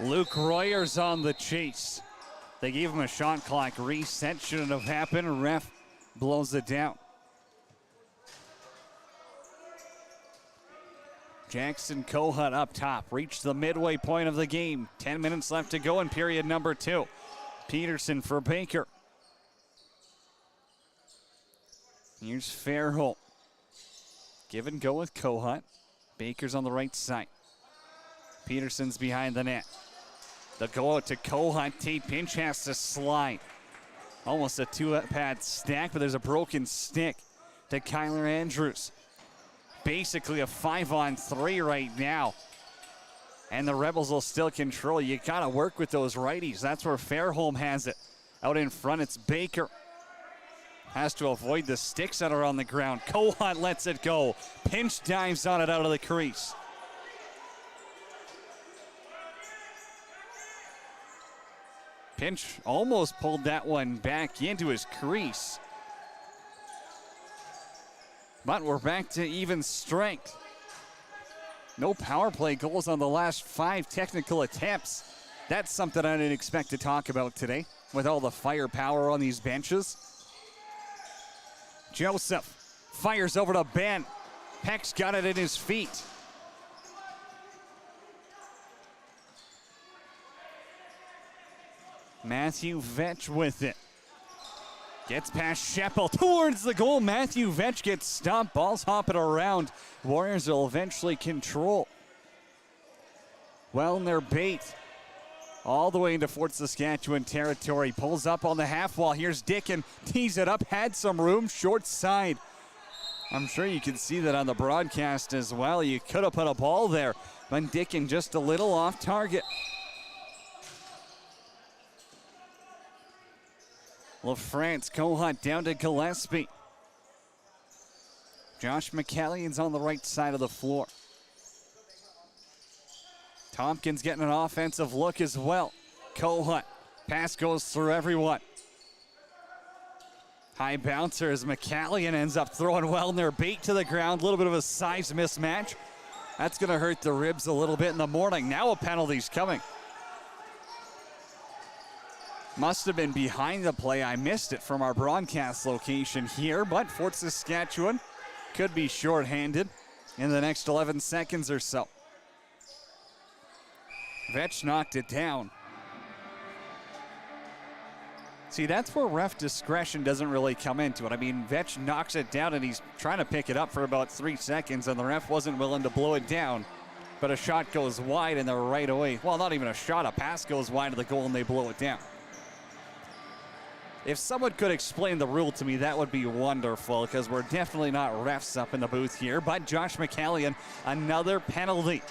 Luke Royer's on the chase. They gave him a shot clock reset. Shouldn't have happened. Ref blows it down. Jackson Kohut up top. Reached the midway point of the game. 10 minutes left to go in period number 2. Peterson for Baker. Here's Fairholm. Give and go with Kohut. Baker's on the right side. Peterson's behind the net. They'll go out to Kohut. Tate Pinch has to slide. Almost a 2-pad stack, but there's a broken stick to Kyler Andrews. Basically a 5-on-3 right now. And the Rebels will still control. You gotta work with those righties. That's where Fairholm has it. Out in front, it's Baker. Has to avoid the sticks that are on the ground. Kohut lets it go. Pinch dives on it out of the crease. Pinch almost pulled that one back into his crease. But we're back to even strength. No power play goals on the last 5 technical attempts. That's something I didn't expect to talk about today with all the firepower on these benches. Joseph fires over to Ben. Peck's got it in his feet. Matthew Vetch with it. Gets past Scheppel towards the goal. Matthew Vetch gets stopped. Ball's hopping around. Warriors will eventually control. Well in their bait. All the way into Fort Saskatchewan territory. Pulls up on the half wall. Here's Dickin. Tees it up. Had some room. Short side. I'm sure you can see that on the broadcast as well. You could have put a ball there. But Dickin just a little off target. LaFrance, Kohut down to Gillespie. Josh McCallion's on the right side of the floor. Tompkins getting an offensive look as well. Kohut, pass goes through everyone. High bouncer as McCallion ends up throwing well in their bait to the ground. A little bit of a size mismatch. That's going to hurt the ribs a little bit in the morning. Now a penalty's coming. Must have been behind the play. I missed it from our broadcast location here, but Fort Saskatchewan could be shorthanded in the next 11 seconds or so. Vetch knocked it down. See, that's where ref discretion doesn't really come into it. I mean, Vetch knocks it down and he's trying to pick it up for about 3 seconds and the ref wasn't willing to blow it down. But a shot goes wide and they're right away. Well, not even a shot, a pass goes wide to the goal and they blow it down. If someone could explain the rule to me, that would be wonderful because we're definitely not refs up in the booth here. But Josh McCallion, another penalty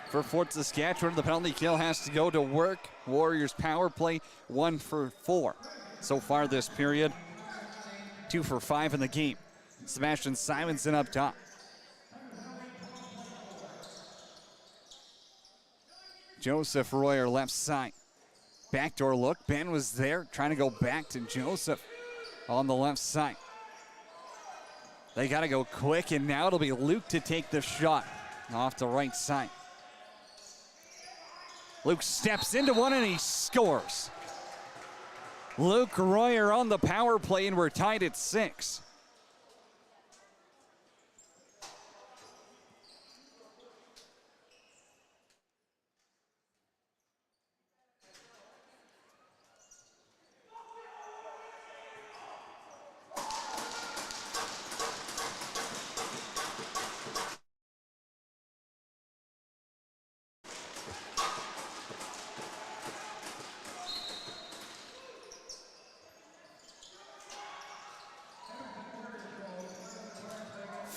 for Fort Saskatchewan. The penalty kill has to go to work. Warriors power play, 1 for 4 so far this period. 2 for 5 in the game. Sebastian Simonson up top. Joseph Royer left side. Backdoor look. Ben was there trying to go back to Joseph on the left side. They got to go quick, and now it'll be Luke to take the shot off the right side. Luke steps into one and he scores. Luke Royer on the power play, and we're tied at 6.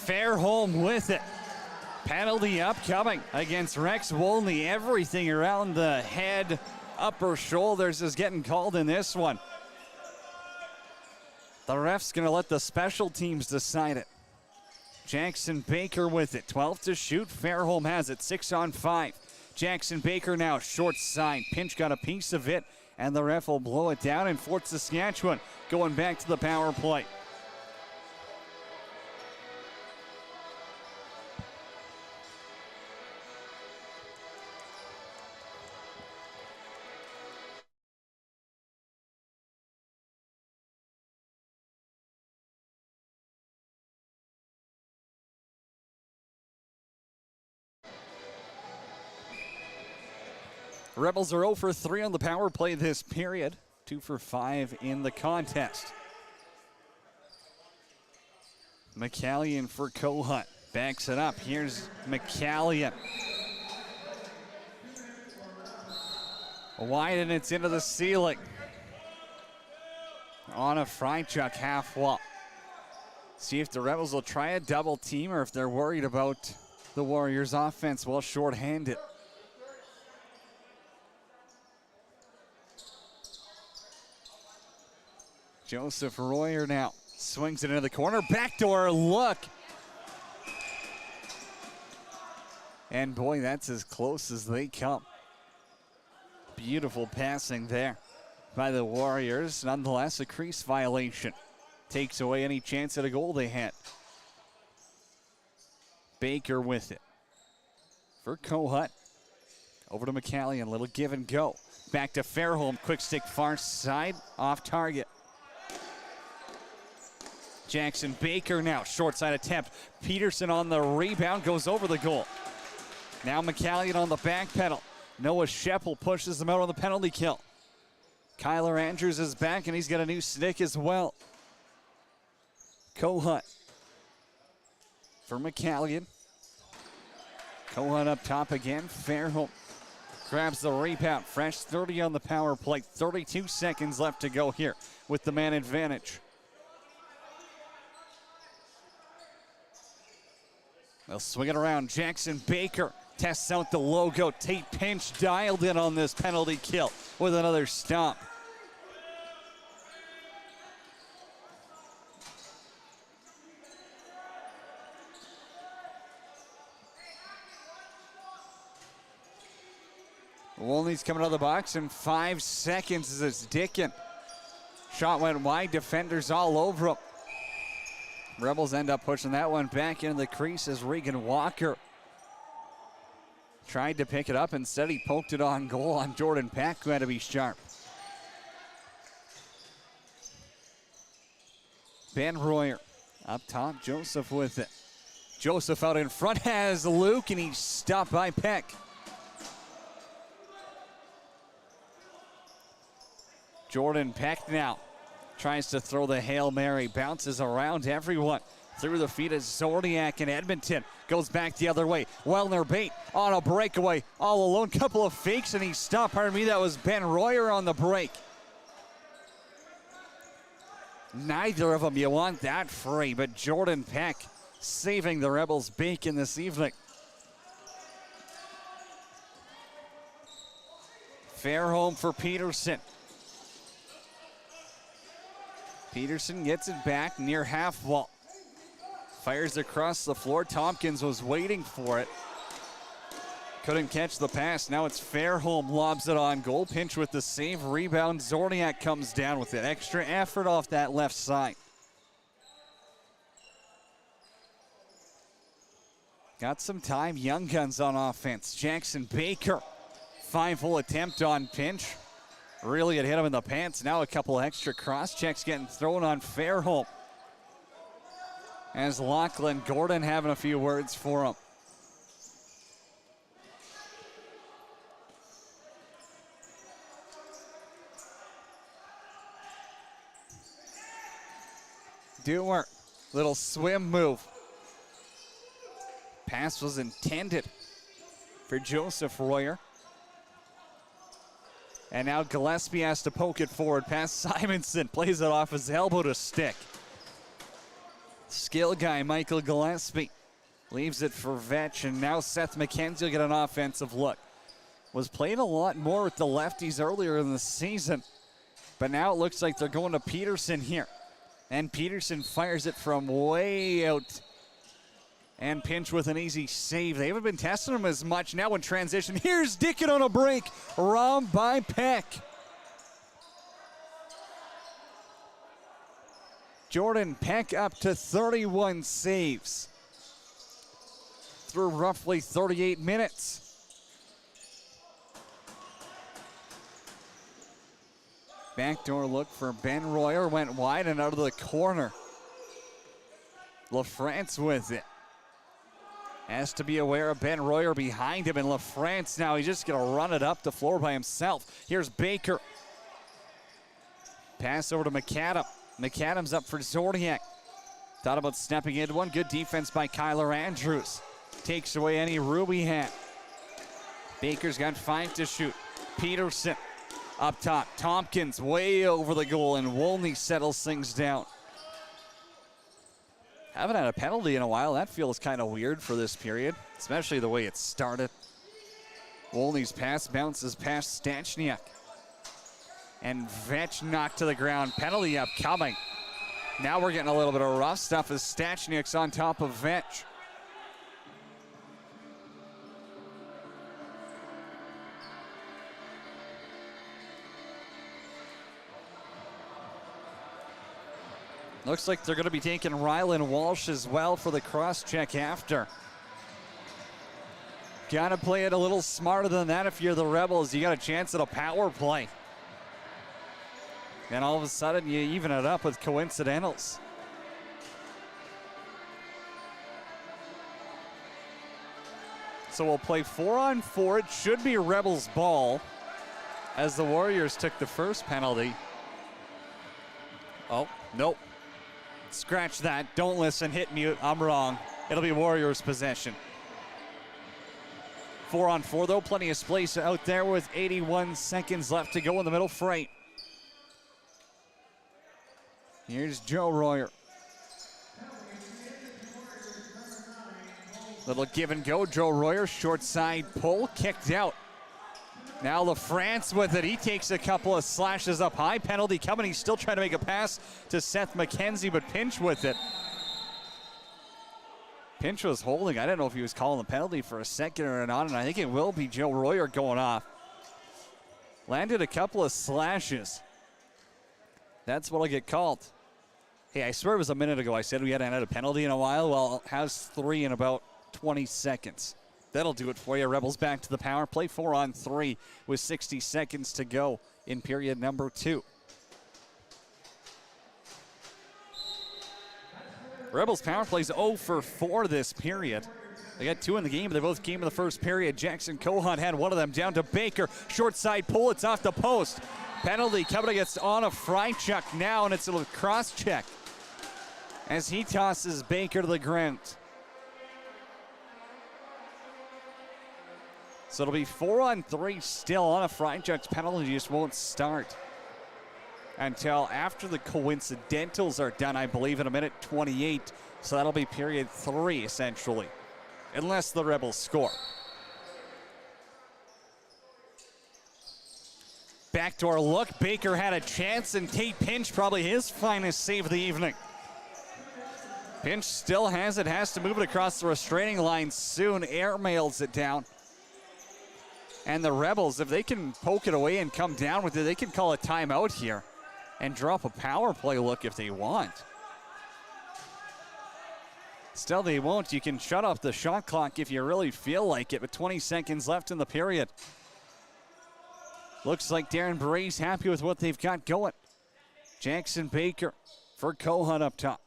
Fairholm with it. Penalty upcoming against Rex Wolney. Everything around the head, upper shoulders is getting called in this one. The ref's going to let the special teams decide it. Jackson Baker with it. 12 to shoot. Fairholm has it. 6 on 5. Jackson Baker now short side. Pinch got a piece of it, and the ref will blow it down. And Fort Saskatchewan going back to the power play. Rebels are 0 for 3 on the power play this period. 2 for 5 in the contest. McCallion for Kohut. Backs it up. Here's McCallion. Wide, and it's into the ceiling. On a fry chuck half wall. See if the Rebels will try a double team or if they're worried about the Warriors' offense while shorthanded. Joseph Royer now swings it into the corner. Backdoor look. And boy, that's as close as they come. Beautiful passing there by the Warriors. Nonetheless, a crease violation. Takes away any chance at a goal they had. Baker with it. For Kohut. Over to McCallion. Little give and go. Back to Fairholm. Quick stick far side. Off target. Jackson Baker now, short side attempt. Peterson on the rebound, goes over the goal. Now McCallion on the back pedal. Noah Sheppel pushes him out on the penalty kill. Kyler Andrews is back, and he's got a new stick as well. Kohut for McCallion. Kohut up top again. Fairholm grabs the rebound. Fresh 30 on the power play. 32 seconds left to go here with the man advantage. They'll swing it around. Jackson Baker tests out the logo. Tate Pinch dialed in on this penalty kill with another stop. Wolney's coming out of the box in 5 seconds as it's Dickin. Shot went wide. Defenders all over him. Rebels end up pushing that one back into the crease as Regan Walker tried to pick it up. Instead, he poked it on goal on Jordan Peck, who had to be sharp. Ben Royer up top. Joseph with it. Joseph out in front has Luke, and he's stopped by Peck. Jordan Peck now tries to throw the Hail Mary, bounces around everyone. Through the feet of Zorniak in Edmonton. Goes back the other way. Wellner Bate on a breakaway. All alone, couple of fakes, and he stopped. Pardon me, that was Ben Royer on the break. Neither of them you want that free, but Jordan Peck saving the Rebels' bacon this evening. Fairholm for Peterson. Peterson gets it back near half wall. Fires across the floor. Tompkins was waiting for it. Couldn't catch the pass. Now it's Fairholm lobs it on goal. Pinch with the save. Rebound. Zorniak comes down with it. Extra effort off that left side. Got some time. Young guns on offense. Jackson Baker 5-hole attempt on Pinch. Really, it hit him in the pants. Now a couple extra cross checks getting thrown on Fairholm. As Lachlan Gordon having a few words for him. Dewar, little swim move. Pass was intended for Joseph Royer. And now Gillespie has to poke it forward past Simonson. Plays it off his elbow to stick. Skill guy Michael Gillespie leaves it for Vetch, and now Seth McKenzie will get an offensive look. Was playing a lot more with the lefties earlier in the season, but now it looks like they're going to Peterson here. And Peterson fires it from way out. And Pinch with an easy save. They haven't been testing him as much. Now in transition, here's Dickett on a break. Robbed by Peck. Jordan Peck up to 31 saves through roughly 38 minutes. Backdoor look for Ben Royer, went wide and out of the corner. LaFrance with it. Has to be aware of Ben Royer behind him, and LaFrance now, he's just gonna run it up the floor by himself. Here's Baker. Pass over to McAdam. McAdam's up for Zordiak. Thought about stepping into one. Good defense by Kyler Andrews. Takes away any Ruby hat. Baker's got 5 to shoot. Peterson up top. Tompkins way over the goal, and Wolney settles things down. Haven't had a penalty in a while. That feels kind of weird for this period, especially the way it started. Wolney's pass bounces past Stachniak. And Vetch knocked to the ground. Penalty upcoming. Now we're getting a little bit of rough stuff as Stachniak's on top of Vetch. Looks like they're going to be taking Rylan Walsh as well for the cross-check after. Got to play it a little smarter than that if you're the Rebels. You got a chance at a power play. And all of a sudden, you even it up with coincidentals. So we'll play 4-on-4. It should be Rebels' ball as the Warriors took the first penalty. Oh, nope. Scratch that. Don't listen. Hit mute. I'm wrong. It'll be Warriors' possession. 4-on-4, though. Plenty of space out there with 81 seconds left to go in the middle frame. Here's Joe Royer. Little give and go. Joe Royer, short side pull, kicked out. Now LaFrance with it. He takes a couple of slashes up high. Penalty coming. He's still trying to make a pass to Seth McKenzie, but Pinch with it. Pinch was holding. I didn't know if he was calling the penalty for a second or not, and I think it will be Joe Royer going off. Landed a couple of slashes. That's what'll get called. Hey, I swear it was a minute ago I said we hadn't had a penalty in a while. Well, it has 3 in about 20 seconds. That'll do it for you. Rebels back to the power play. 4-on-3 with 60 seconds to go in period number 2. Rebels power plays 0 for 4 this period. They got 2 in the game, but they both came in the first period. Jackson Cohon had one of them down to Baker. Short side pull, it's off the post. Penalty coming against Anna Freichuk now, and it's a cross check as he tosses Baker to the ground. So it'll be 4-on-3 still. Anna Freichuk's penalty just won't start until after the coincidentals are done, I believe, in a minute 28. So that'll be period 3, essentially, unless the Rebels score. Backdoor look. Baker had a chance, and Tate Pinch, probably his finest save of the evening. Pinch still has it, has to move it across the restraining line soon. Airmails it down. And the Rebels, if they can poke it away and come down with it, they can call a timeout here and drop a power play look if they want. Still, they won't. You can shut off the shot clock if you really feel like it, with 20 seconds left in the period. Looks like Darren Barre's happy with what they've got going. Jackson Baker for Kohut up top.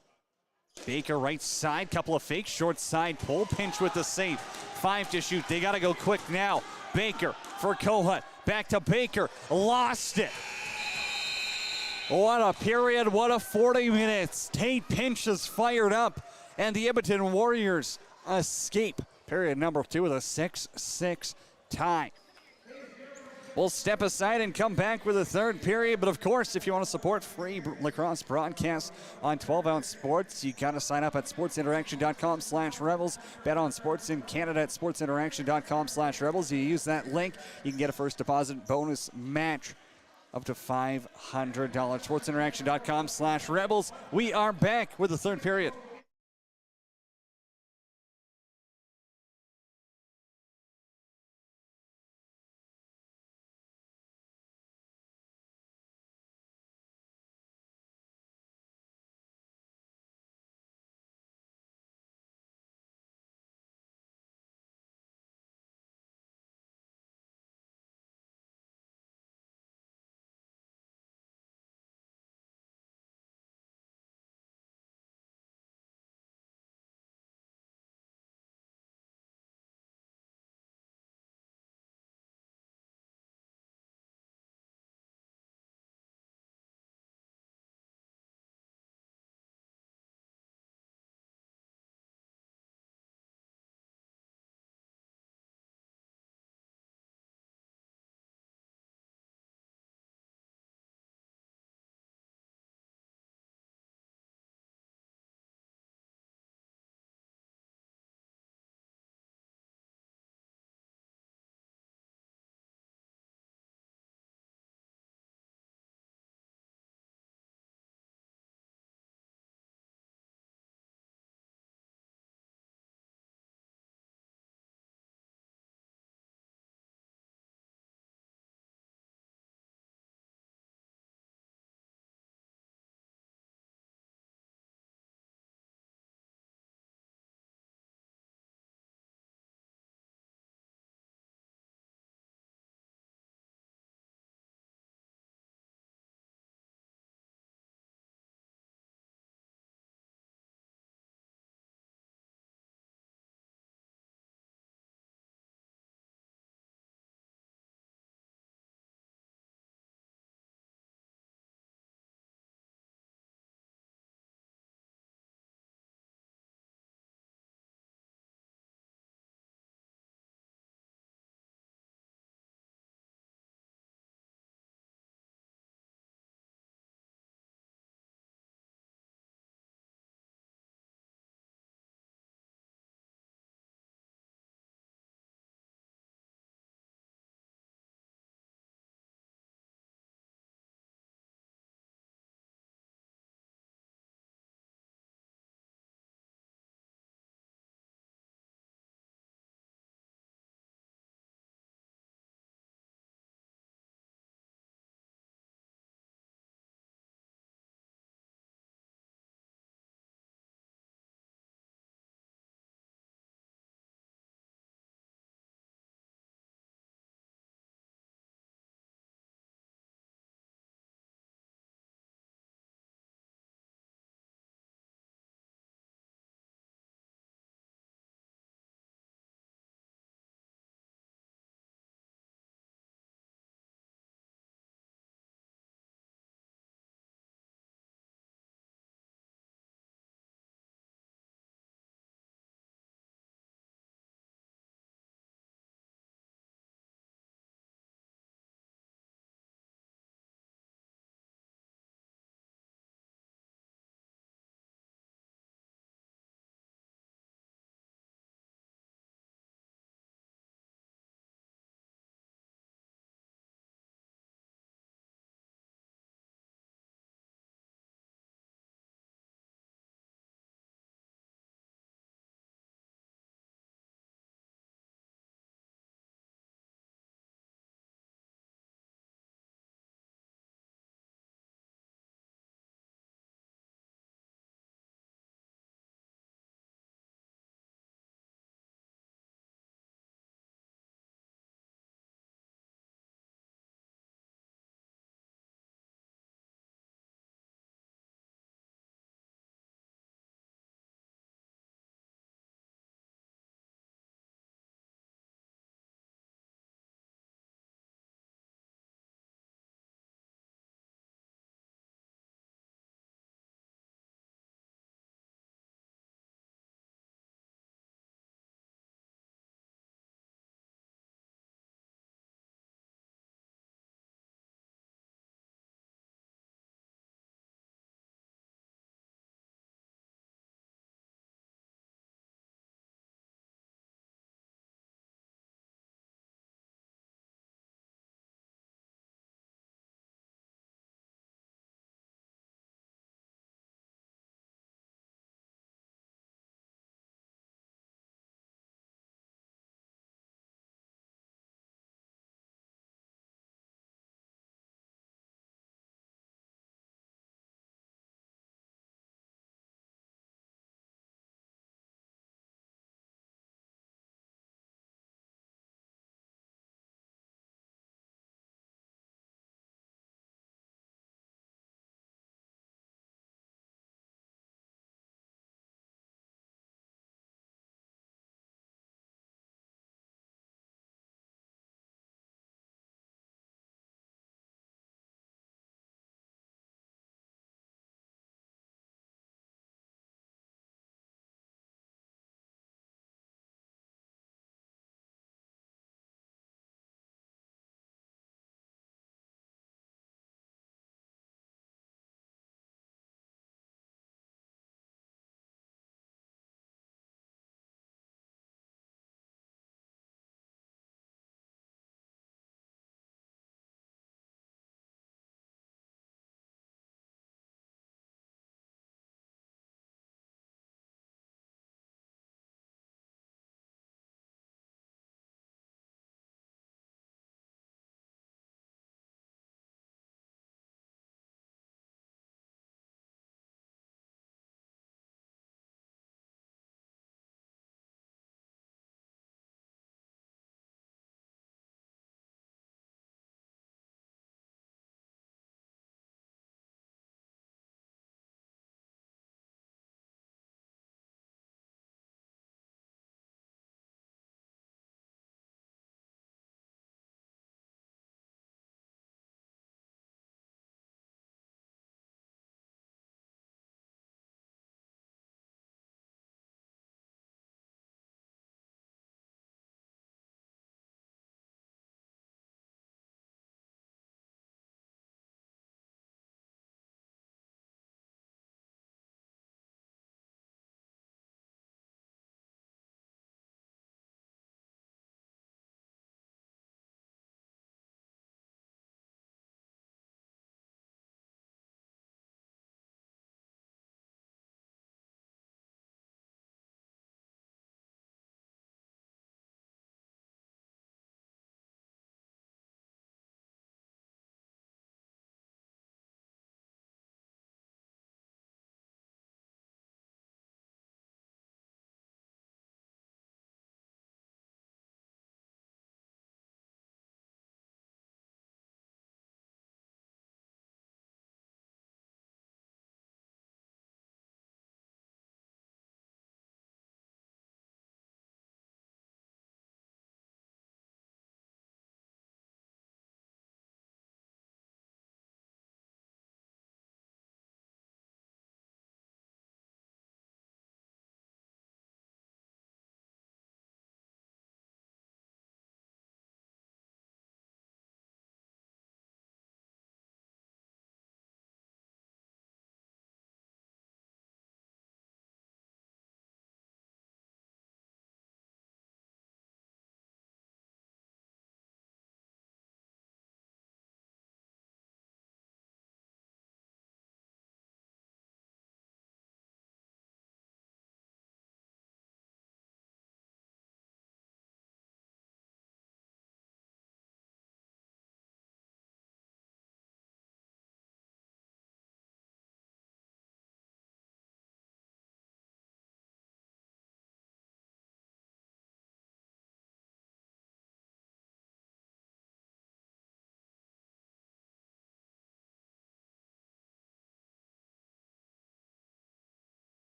Baker right side, couple of fakes, short side pull, pinch with the save. 5 to shoot, they gotta go quick now. Baker for Kohut, back to Baker, lost it. What a period, what a 40 minutes. Tate Pinch is fired up, and the Edmonton Warriors escape period number 2 with a 6-6 tie. We'll step aside and come back with a third period. But of course, if you want to support free lacrosse broadcasts on 12-ounce sports, you got to sign up at sportsinteraction.com/rebels. Bet on sports in Canada at sportsinteraction.com/rebels. You use that link, you can get a first deposit bonus match up to $500. sportsinteraction.com/rebels. We are back with the third period.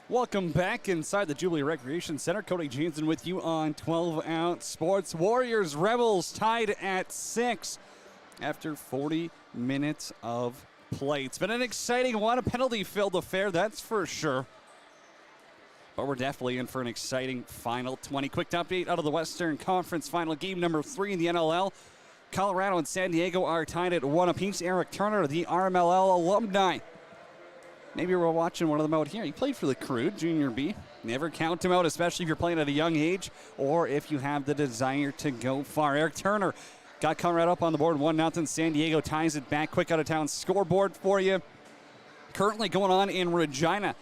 Welcome back inside the Jubilee Recreation Center. Cody Jansen with you on 12-ounce sports. Warriors Rebels tied at 6 after 40 minutes of play. It's been an exciting one, a penalty-filled affair, that's for sure. But we're definitely in for an exciting final 20. Quick update out of the Western Conference final game number 3 in the NLL. Colorado and San Diego are tied at 1 apiece. Eric Turner, the RMLL alumni. Maybe we're watching one of them out here. He played for the Crew, Junior B. Never count him out, especially if you're playing at a young age or if you have the desire to go far. Eric Turner got Colorado up on the board, 1-0. San Diego ties it back. Quick out-of-town scoreboard for you. Currently going on in Regina.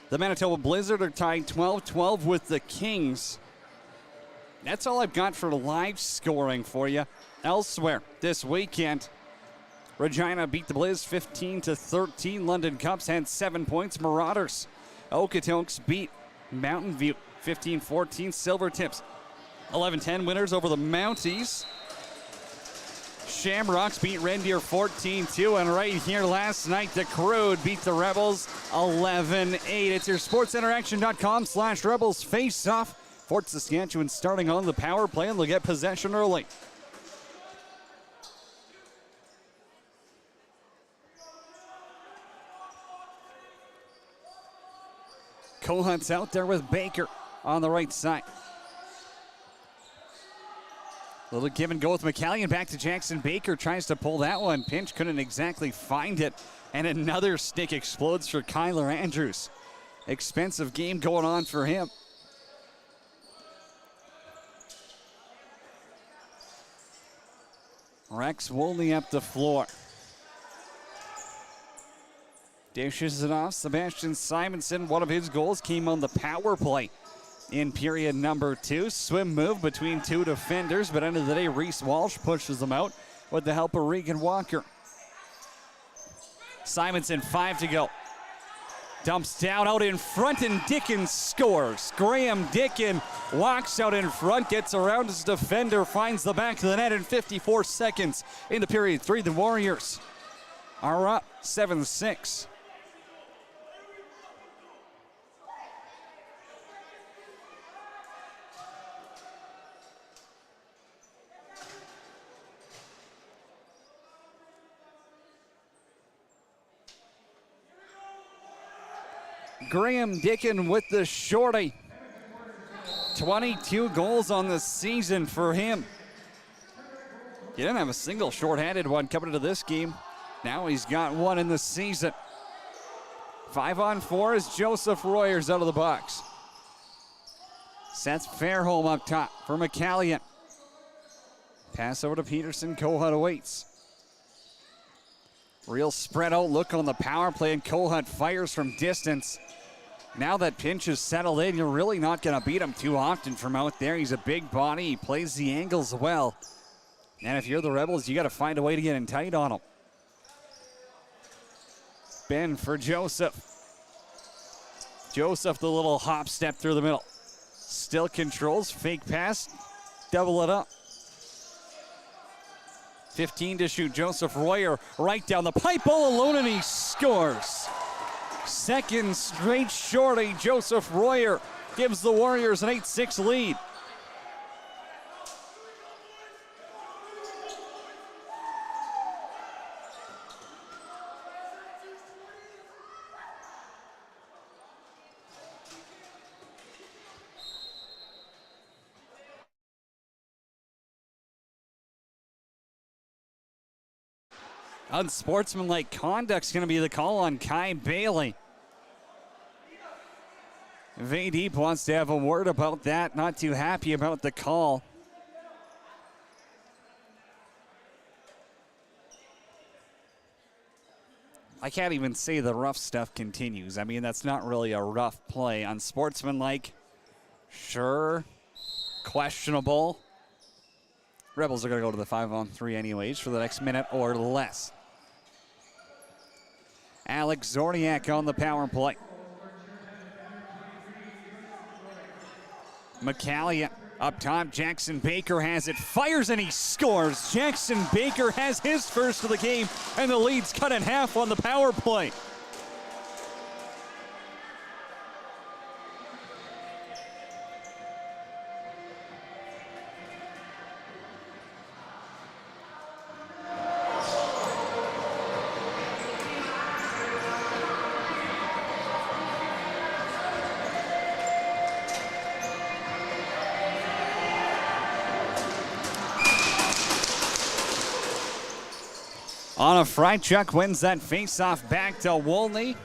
The Manitoba Blizzard are tied 12-12 with the Kings. That's all I've got for live scoring for you. Elsewhere this weekend, Regina beat the Blizz 15-13. London Cups had 7 points. Marauders, Okotoks beat Mountain View 15-14. Silvertips 11-10 winners over the Mounties. Shamrocks beat Red Deer 14-2. And right here last night, the Crew beat the Rebels 11-8. It's your sportsinteraction.com/Rebels face-off. Fort Saskatchewan starting on the power play, and they'll get possession early. Kohut's out there with Baker on the right side. Little give and go with McCallion. Back to Jackson Baker. Tries to pull that one. Pinch couldn't exactly find it. And another stick explodes for Kyler Andrews. Expensive game going on for him. Rex Wolney up the floor. Dishes it off. Sebastian Simonson, one of his goals came on the power play in period number 2. Swim move between 2 defenders, but end of the day, Reese Walsh pushes them out with the help of Regan Walker. Simonson, 5 to go. Dumps down out in front, and Dickens scores. Graham Dickens walks out in front, gets around his defender, finds the back of the net in 54 seconds into period 3. The Warriors are up 7-6. Graham Dickens with the shorty. 22 goals on the season for him. He didn't have a single shorthanded one coming into this game. Now he's got one in the season. 5-on-4 as Joseph Royer's out of the box. Sets Fairholm up top for McCallion. Pass over to Peterson. Kohut awaits. Real spread out look on the power play, and Kohut fires from distance. Now that Pinch is settled in, you're really not going to beat him too often from out there. He's a big body. He plays the angles well. And if you're the Rebels, you got to find a way to get in tight on him. Ben for Joseph. Joseph, the little hop step through the middle. Still controls, fake pass, double it up. 15 to shoot. Joseph Royer right down the pipe, all alone, and he scores. Second straight shorty. Joseph Royer gives the Warriors an 8-6 lead. Unsportsmanlike conduct's going to be the call on Kai Bailey. Vaydeep wants to have a word about that. Not too happy about the call. I can't even say the rough stuff continues. I mean, that's not really a rough play. Unsportsmanlike, sure. Questionable. Rebels are going to go to the 5-on-3 anyways for the next minute or less. Alex Zorniak on the power play. McCallion up top. Jackson Baker has it. Fires and he scores. Jackson Baker has his first of the game, and the lead's cut in half on the power play. On a fry chuck wins that face-off back to Wolney.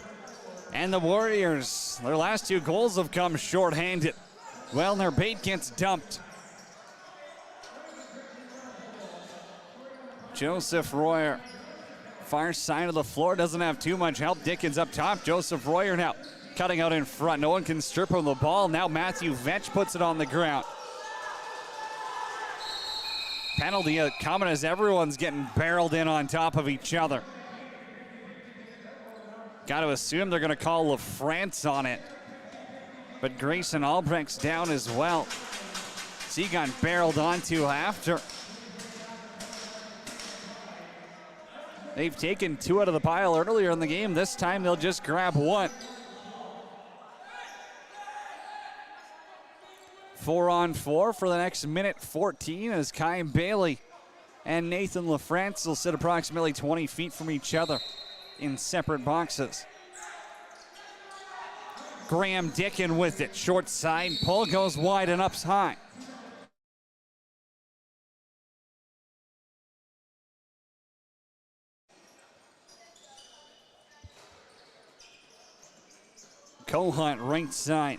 And the Warriors, their last 2 goals have come short-handed. Well, their bait gets dumped. Joseph Royer, far side of the floor, doesn't have too much help. Dickens up top. Joseph Royer now cutting out in front. No one can strip him the ball. Now Matthew Vetch puts it on the ground. Penalty coming as everyone's getting barreled in on top of each other. Got to assume they're going to call LaFrance on it. But Grayson Albrecht's down as well. So he got barreled onto after. They've taken 2 out of the pile earlier in the game. This time they'll just grab 1. 4-on-4 for the next minute 14 as Kai Bailey and Nathan LaFrance will sit approximately 20 feet from each other in separate boxes. Graham Dickin with it. Short side pull goes wide and up high. Cohunt right side.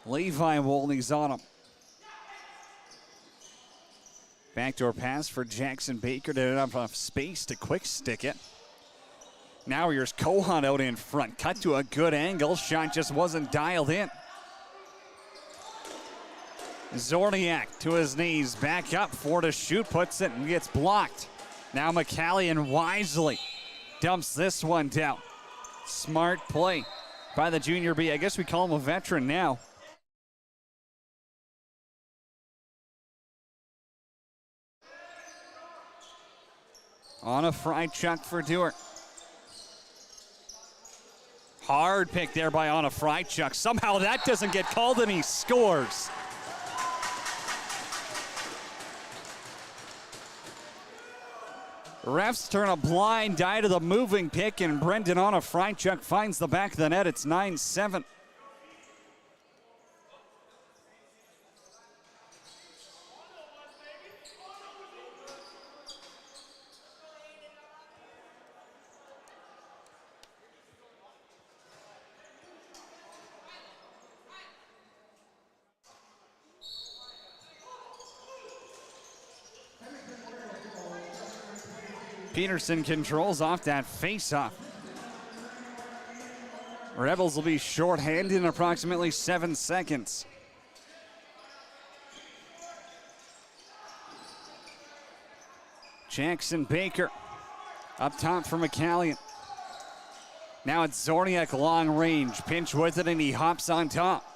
Levi Wolney's on him. Backdoor pass for Jackson Baker to get up off space to quick stick it. Now here's Cohunt out in front. Cut to a good angle. Shot just wasn't dialed in. Zorniak to his knees. Back up. 4 to shoot. Puts it and gets blocked. Now McCallion wisely dumps this one down. Smart play by the junior B. I guess we call him a veteran now. On a fry chuck for Dewar. Hard pick there by on a fry chuck. Somehow that doesn't get called and he scores. Refs turn a blind eye to the moving pick, and Brendan on a fry chuck finds the back of the net. It's 9-7. Peterson controls off that face-off. Rebels will be short-handed in approximately 7 seconds. Jackson Baker up top for McCallion. Now it's Zorniak long range. Pinch with it and he hops on top.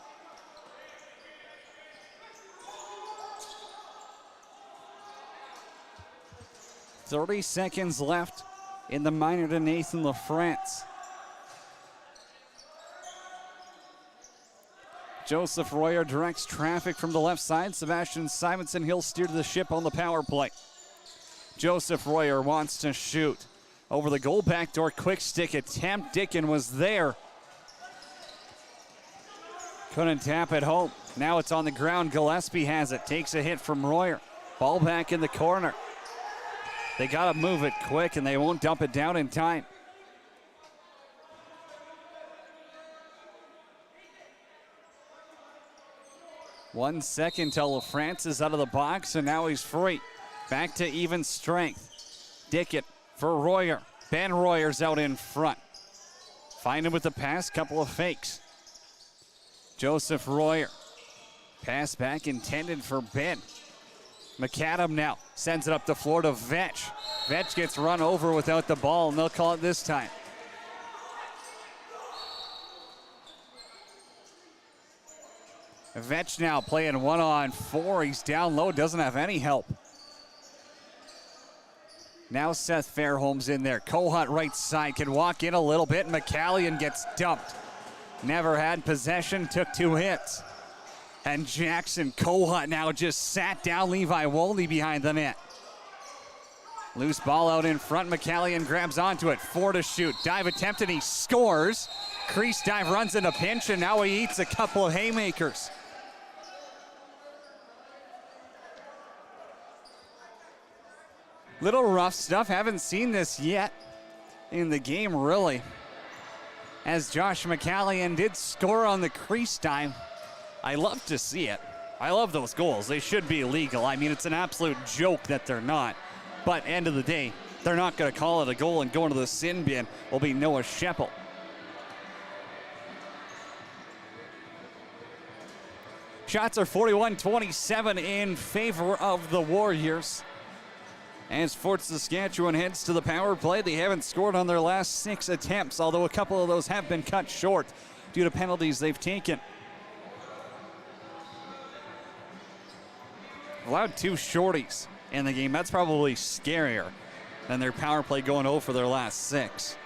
.30 seconds left in the minor to Nathan LaFrance. Joseph Royer directs traffic from the left side. Sebastian Simonson, he'll steer to the ship on the power play. Joseph Royer wants to shoot. Over the goal backdoor, quick stick attempt. Dickin was there. Couldn't tap it home. Now it's on the ground. Gillespie has it. Takes a hit from Royer. Ball back in the corner. They got to move it quick, and they won't dump it down in time. One second till LaFrance is out of the box, and now he's free. Back to even strength. Dickett for Royer. Ben Royer's out in front. Find him with the pass, couple of fakes. Joseph Royer. Pass back intended for Ben. McAdam now sends it up the floor to Vetch. Vetch gets run over without the ball, and they'll call it this time. Vetch now playing 1-on-4. He's down low, doesn't have any help. Now Seth Fairholm's in there. Cohunt right side, can walk in a little bit. McCallion gets dumped. Never had possession, took 2 hits. And Jackson Cohunt now just sat down Levi Wolney behind the net. Loose ball out in front. McCallion grabs onto it. 4 to shoot. Dive attempt and he scores. Crease dive runs into pinch and now he eats a couple of haymakers. Little rough stuff. Haven't seen this yet in the game, really. As Josh McCallion did score on the crease time. I love to see it. I love those goals. They should be legal. I mean, it's an absolute joke that they're not. But end of the day, they're not going to call it a goal, and going to the sin bin will be Noah Scheppel. Shots are 41-27 in favor of the Warriors. As Fort Saskatchewan heads to the power play, they haven't scored on their last 6 attempts, although a couple of those have been cut short due to penalties they've taken. Allowed 2 shorties in the game. That's probably scarier than their power play going 0 for their last 6.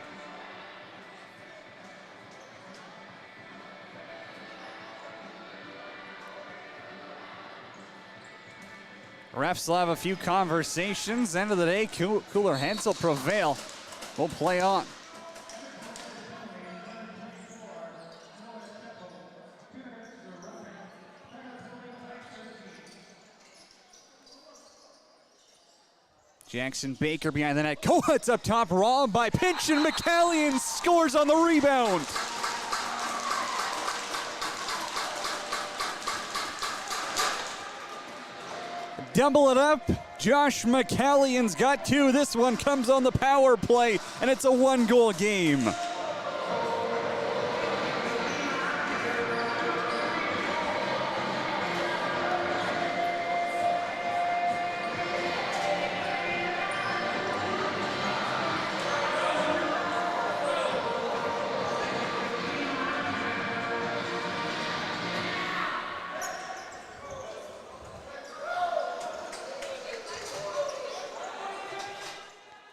Refs will have a few conversations. End of the day, cooler heads will prevail. We'll play on. Jackson Baker behind the net. Coates up top, robbed by Pinch, and McCallion scores on the rebound. Double it up. Josh McCallion's got 2. This one comes on the power play, and it's a 1-goal game.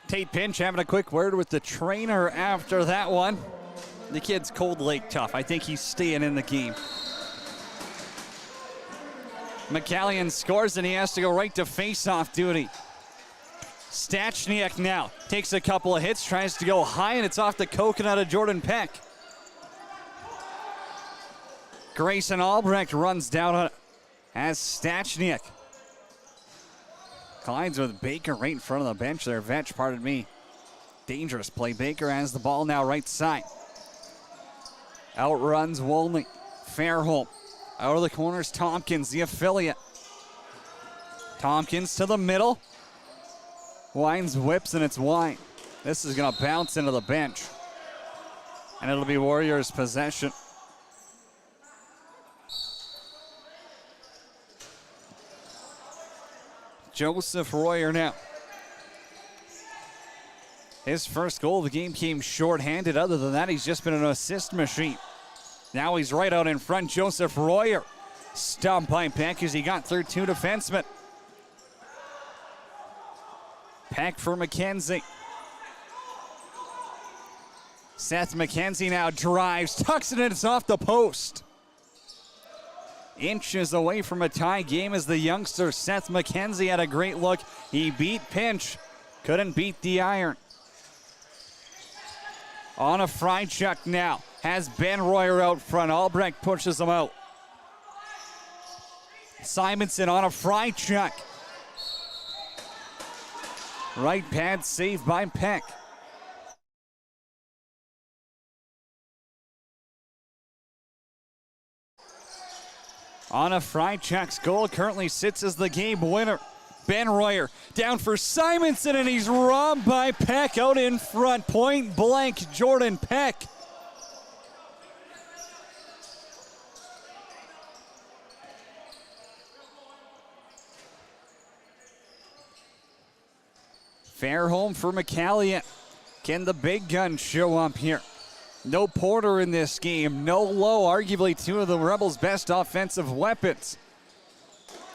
Tate Pinch having a quick word with the trainer after that one. The kid's Cold Lake tough. I think he's staying in the game. McCallion scores, and he has to go right to face-off duty. Stachniak now takes a couple of hits, tries to go high, and it's off the coconut of Jordan Peck. Grayson Albrecht runs down on it as Stachniak collides with Baker right in front of the bench there. Vetch, pardon me. Dangerous play. Baker has the ball now right side. Outruns Wolney. Fairholm. Out of the corners, Tompkins, the affiliate. Tompkins to the middle. Wines whips, and it's wide. This is going to bounce into the bench. And it'll be Warriors' possession. Joseph Royer now. His first goal of the game came short-handed. Other than that, he's just been an assist machine. Now he's right out in front. Joseph Royer. Stumped by Peck as he got through 2 defensemen. Peck for McKenzie. Seth McKenzie now drives, tucks it in, it's off the post. Inches away from a tie game as the youngster Seth McKenzie had a great look. He beat Pinch, couldn't beat the iron. On a fry chuck now, has Ben Royer out front. Albrecht pushes him out. Simonson on a fry chuck. Right pad saved by Peck. On a fry chuck's goal currently sits as the game winner. Ben Royer down for Simonson, and he's robbed by Peck out in front. Point blank, Jordan Peck. Fairholm for McCallion. Can the big gun show up here? No Porter in this game. No Lowe, arguably 2 of the Rebels' best offensive weapons.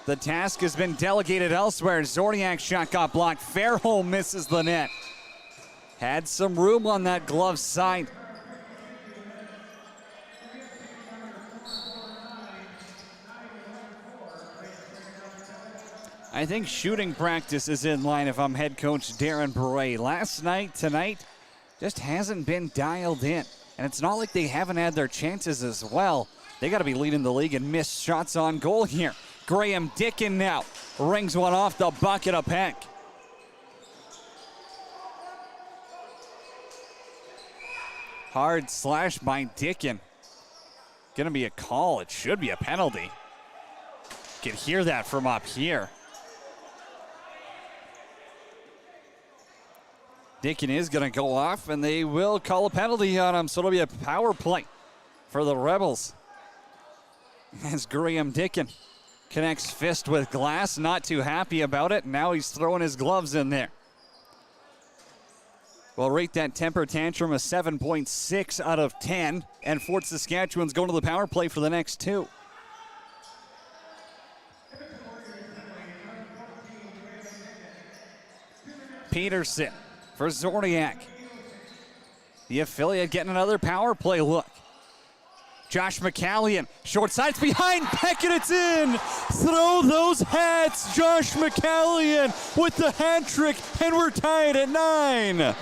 The task has been delegated elsewhere. Zorniak's shot got blocked. Fairholm misses the net. Had some room on that glove side. I think shooting practice is in line if I'm head coach Darren Bray. Last night, tonight, just hasn't been dialed in. And it's not like they haven't had their chances as well. They got to be leading the league in missed shots on goal here. Graham Dickin now rings one off the bucket of Peck. Hard slash by Dickin. Gonna be a call. It should be a penalty. Can hear that from up here. Dickin is gonna go off, and they will call a penalty on him, so it'll be a power play for the Rebels. As Graham Dickin connects fist with glass, not too happy about it. Now he's throwing his gloves in there. We'll rate that temper tantrum a 7.6 out of 10, and Fort Saskatchewan's going to the power play for the next two. Peterson for Zorniak. The affiliate getting another power play look. Josh McCallion, short side, it's behind Peck, and it's in. Throw those hats, Josh McCallion with the hat trick, and we're tied at 9.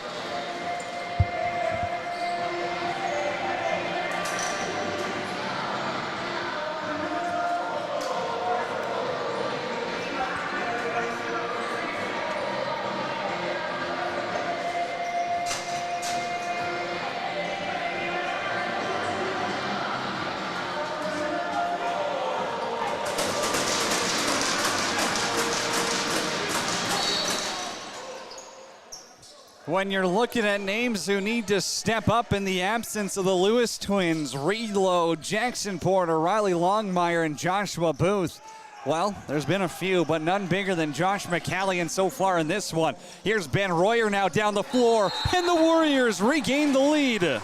When you're looking at names who need to step up in the absence of the Lewis twins, Reed Lowe, Jackson Porter, Riley Longmire, and Joshua Booth, well, there's been a few, but none bigger than Josh McCallion so far in this one. Here's Ben Royer now down the floor, and the Warriors regain the lead.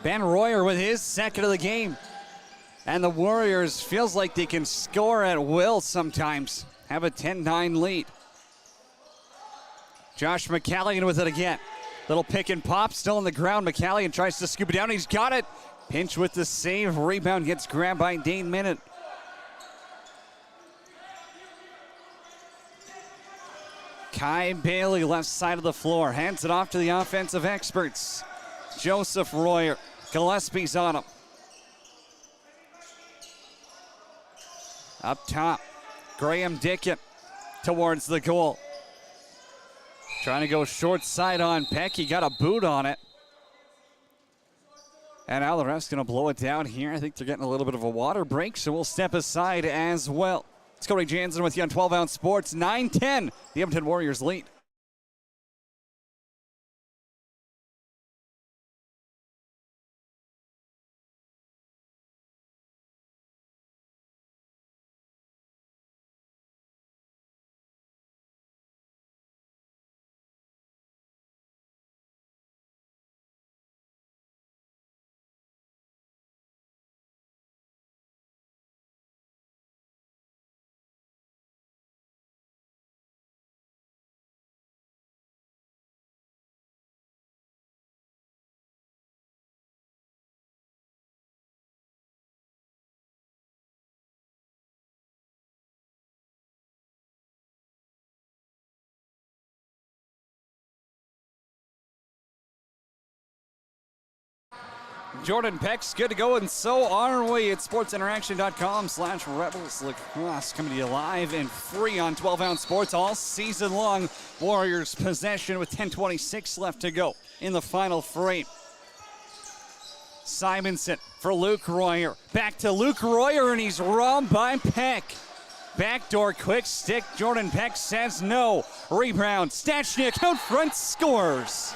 Ben Royer with his second of the game. And the Warriors feels like they can score at will sometimes. Have a 10-9 lead. Josh McCallion with it again. Little pick and pop, still on the ground. McCallion tries to scoop it down. He's got it. Pinch with the save. Rebound gets grabbed by Dane Minute. Kai Bailey, left side of the floor. Hands it off to the offensive experts. Joseph Royer. Gillespie's on him. Up top, Graham Dickin towards the goal. Trying to go short side on Peck. He got a boot on it. And now the ref's going to blow it down here. I think they're getting a little bit of a water break, so we'll step aside as well. It's Cody Jansen with you on 12-ounce sports. 9-10, the Edmonton Warriors lead. Jordan Peck's good to go, and so are we at sportsinteraction.com/Rebels Lacrosse, coming to you live and free on 12-ounce sports all season long. Warriors possession with 10:26 left to go in the final frame. Simonson for Luke Royer. Back to Luke Royer, and he's robbed by Peck. Backdoor quick stick. Jordan Peck says no. Rebound. Stachniak out front scores.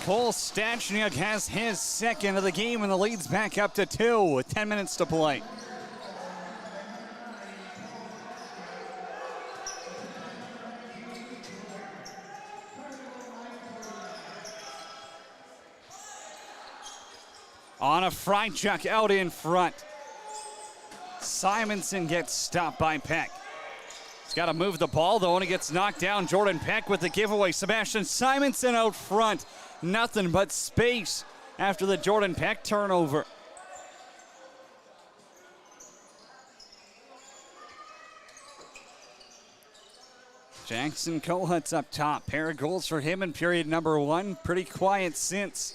Cole Stachniuk has his second of the game, and the lead's back up to 2 with 10 minutes to play. On a fry chuck out in front. Simonson gets stopped by Peck. He's got to move the ball though, and he gets knocked down. Jordan Peck with the giveaway. Sebastian Simonson out front. Nothing but space after the Jordan Peck turnover. Jackson Kohut's up top. Pair of goals for him in period number 1. Pretty quiet since.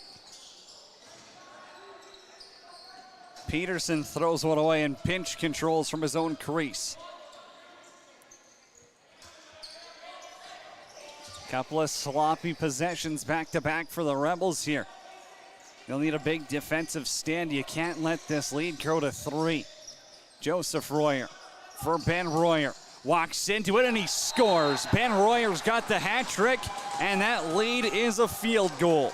Peterson throws one away and pinch controls from his own crease. Couple of sloppy possessions back-to-back for the Rebels here. They'll need a big defensive stand. You can't let this lead grow to 3. Joseph Royer for Ben Royer. Walks into it and he scores. Ben Royer's got the hat trick, and that lead is a field goal.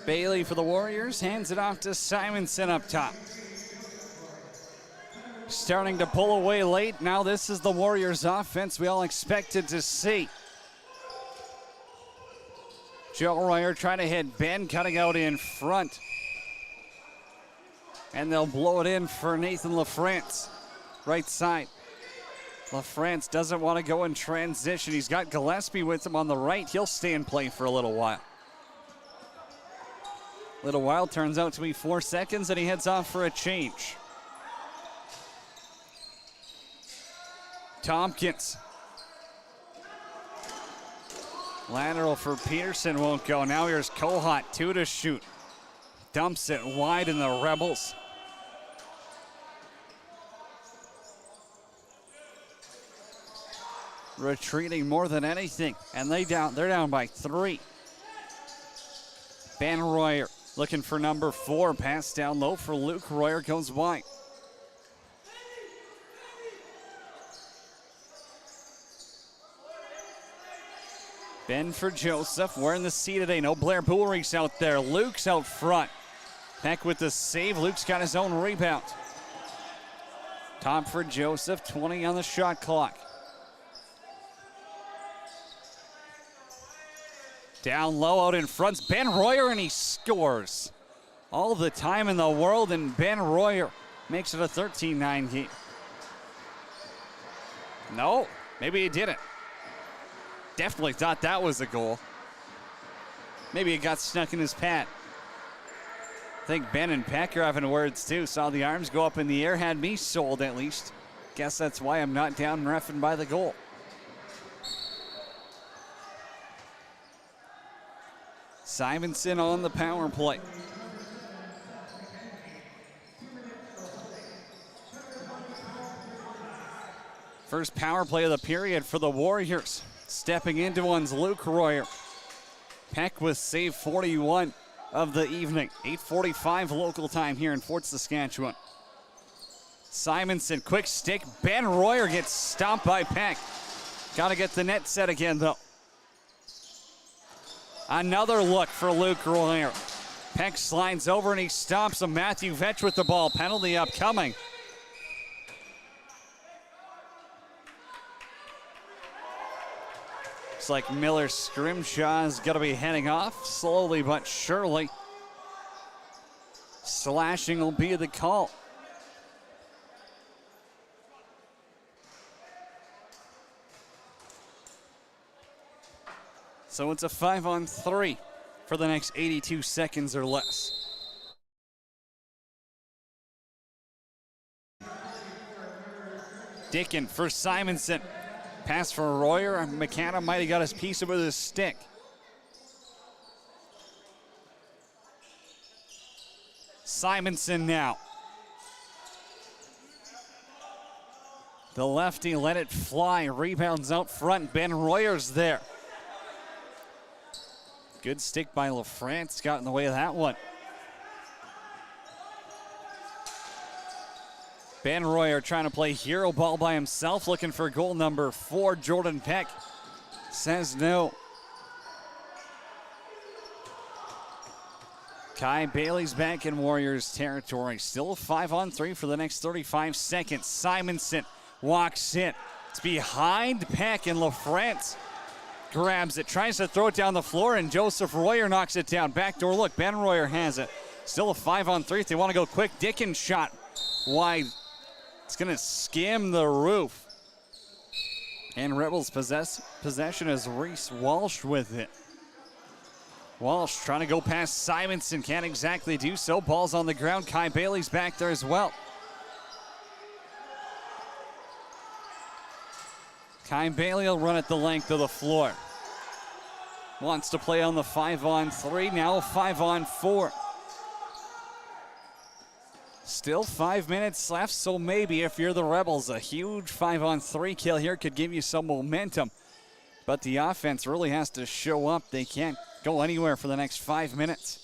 Bailey for the Warriors hands it off to Simonson up top. Starting to pull away late. Now this is the Warriors offense we all expected to see. Joe Royer trying to hit Ben, cutting out in front. And they'll blow it in for Nathan LaFrance. Right side. LaFrance doesn't want to go in transition. He's got Gillespie with him on the right. He'll stay in play for a little while. Little while turns out to be 4 seconds, and he heads off for a change. Tompkins. Lateral for Peterson won't go. Now here's Kohut, 2 to shoot. Dumps it wide in the Rebels. Retreating more than anything, and they're down by 3. Ben Royer looking for number 4. Pass down low for Luke. Royer goes wide. Ben for Joseph. Wearing the C today. No Blair Bullreese out there. Luke's out front. Peck with the save. Luke's got his own rebound. Top for Joseph. 20 on the shot clock. Down low out in front, Ben Royer, and he scores. All the time in the world, and Ben Royer makes it a 13-9 game. No, maybe he didn't. Definitely thought that was a goal. Maybe it got stuck in his pad. I think Ben and Peck are having words too. Saw the arms go up in the air, had me sold at least. Guess that's why I'm not down reffing by the goal. Simonson on the power play. First power play of the period for the Warriors. Stepping into one's Luke Royer. Peck with save 41 of the evening. 8:45 local time here in Fort Saskatchewan. Simonson, quick stick. Ben Royer gets stopped by Peck. Got to get the net set again though. Another look for Luke Royer. Peck slides over and he stops him. Matthew Vetch with the ball. Penalty upcoming. Looks like Miller Scrimshaw is going to be heading off slowly but surely. Slashing will be the call. So it's a 5-on-3 for the next 82 seconds or less. Dickin for Simonson. Pass for Royer. McAdam might have got his piece of it with his stick. Simonson now. The lefty let it fly. Rebounds out front. Ben Royer's there. Good stick by LaFrance. Got in the way of that one. Ben Royer trying to play hero ball by himself, looking for goal number 4. Jordan Peck says no. Kai Bailey's back in Warriors territory. Still a 5-on-3 for the next 35 seconds. Simonson walks in. It's behind Peck, and LaFrance grabs it. Tries to throw it down the floor, and Joseph Royer knocks it down. Backdoor look. Ben Royer has it. Still a 5-on-3 if they want to go quick. Dickens shot wide. It's going to skim the roof. And Rebels possession is Reese Walsh with it. Walsh trying to go past Simonson. Can't exactly do so. Ball's on the ground. Kai Bailey's back there as well. Kai Bailey will run it the length of the floor. Wants to play on the 5-on-3. Now 5-on-4. Still 5 minutes left, so maybe if you're the Rebels, a huge 5-on-3 kill here could give you some momentum. But the offense really has to show up. They can't go anywhere for the next 5 minutes.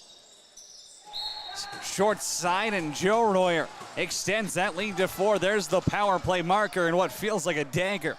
Short side, and Joe Royer extends that lead to 4. There's the power play marker and what feels like a dagger.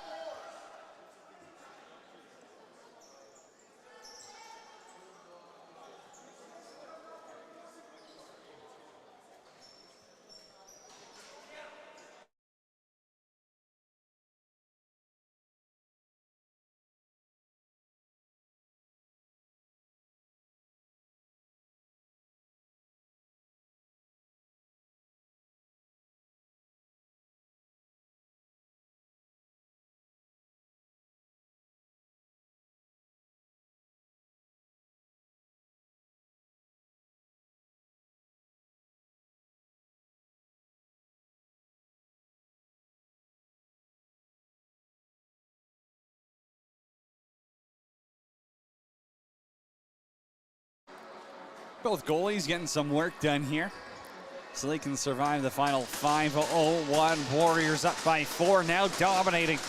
Both goalies getting some work done here so they can survive the final 5-0-1. Warriors up by 4, now dominating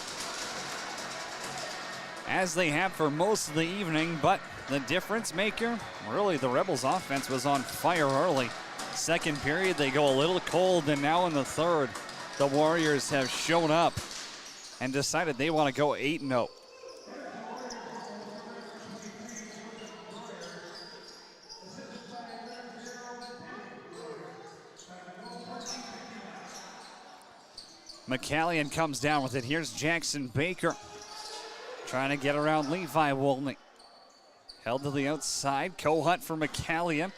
as they have for most of the evening, but the difference maker, really the Rebels offense was on fire early. Second period, they go a little cold, and now in the third, the Warriors have shown up and decided they want to go 8-0. McCallion comes down with it. Here's Jackson Baker trying to get around Levi Wolney. Held to the outside. Cohut for McCallion.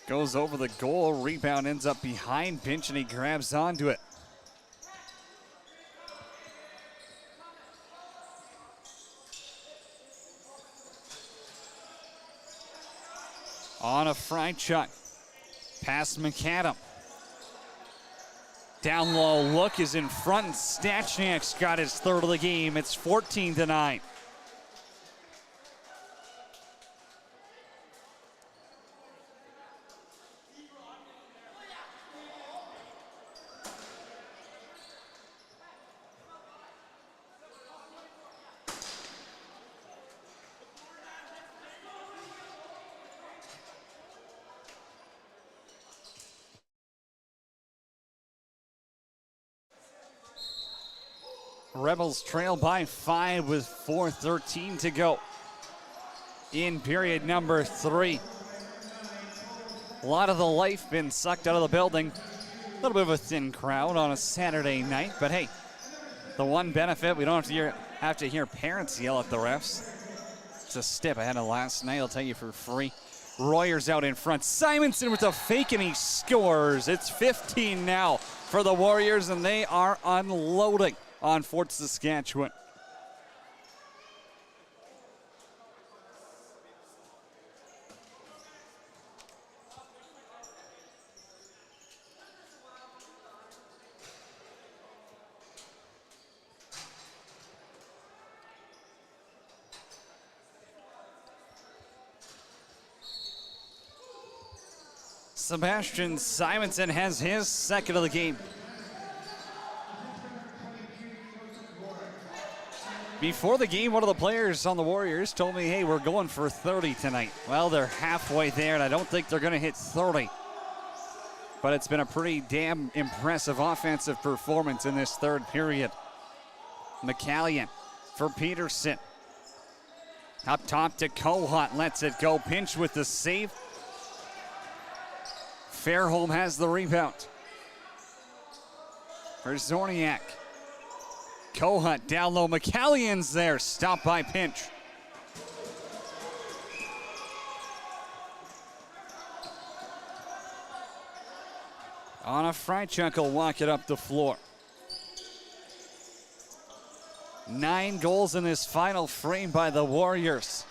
Goes over the goal. Rebound ends up behind Pinch, and he grabs onto it. On a fried shot. Past McAdam. Down low look is in front, and Stachniak's got his third of the game. It's 14-9. Rebels trail by 5 with 4:13 to go in period number 3. A lot of the life been sucked out of the building. A little bit of a thin crowd on a Saturday night, but hey, the one benefit, we don't have to hear parents yell at the refs. It's a step ahead of last night, I'll tell you for free. Royer's out in front. Simonson with a fake, and he scores. It's 15 now for the Warriors, and they are unloading on Fort Saskatchewan. Sebastian Simonson has his second of the game. Before the game, one of the players on the Warriors told me, hey, we're going for 30 tonight. Well, they're halfway there, and I don't think they're going to hit 30. But it's been a pretty damn impressive offensive performance in this third period. McCallion for Peterson. Up top to Kohut, lets it go. Pinch with the save. Fairholm has the rebound. For Zorniak. Kohut down low. McCallion's there. Stopped by Pinch. On a Frychuk will walk it up the floor. 9 goals in this final frame by the Warriors.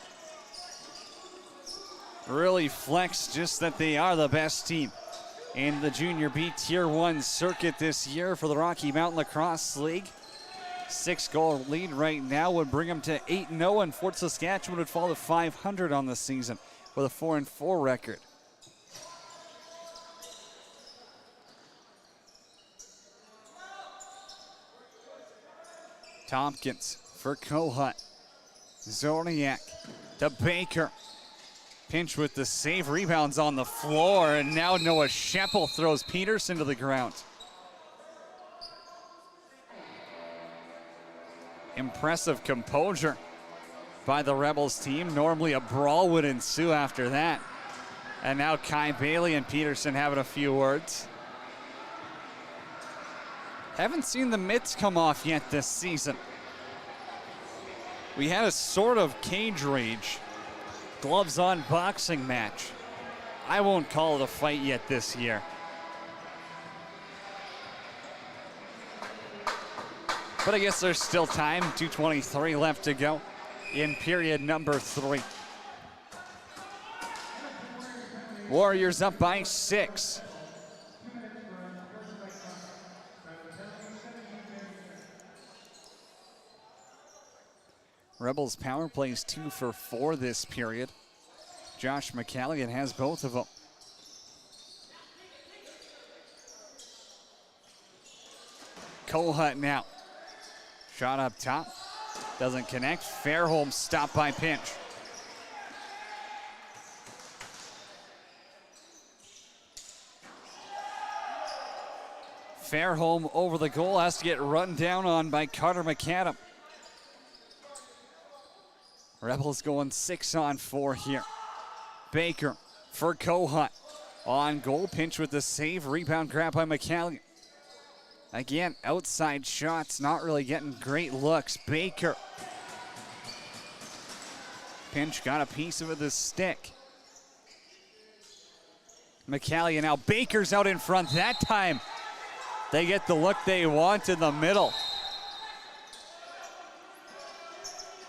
Really flex just that they are the best team in the Junior B Tier 1 circuit this year for the Rocky Mountain Lacrosse League. 6-goal lead right now would bring them to 8-0, and Fort Saskatchewan would fall to 500 on the season with a 4-4 record. Tompkins for Kohut. Zorniak to Baker. Pinch with the save, rebounds on the floor, and now Noah Scheppel throws Peterson to the ground. Impressive composure by the Rebels team. Normally a brawl would ensue after that. And now Kai Bailey and Peterson having a few words. Haven't seen the mitts come off yet this season. We had a sort of cage rage, gloves on boxing match. I won't call it a fight yet this year. But I guess there's still time. 2:23 left to go in period number 3. Warriors up by 6. Rebels power plays 2 for 4 this period. Josh McCallion has both of them. Kohut now. Shot up top. Doesn't connect. Fairholm stopped by Pinch. Fairholm over the goal, has to get run down on by Carter McAdam. Rebels going 6-on-4 here. Baker for Kohut. On goal, Pinch with the save, rebound grab by McCallion. Again, outside shots, not really getting great looks. Baker. Pinch got a piece of it with his stick. McCallion now, Baker's out in front that time. They get the look they want in the middle.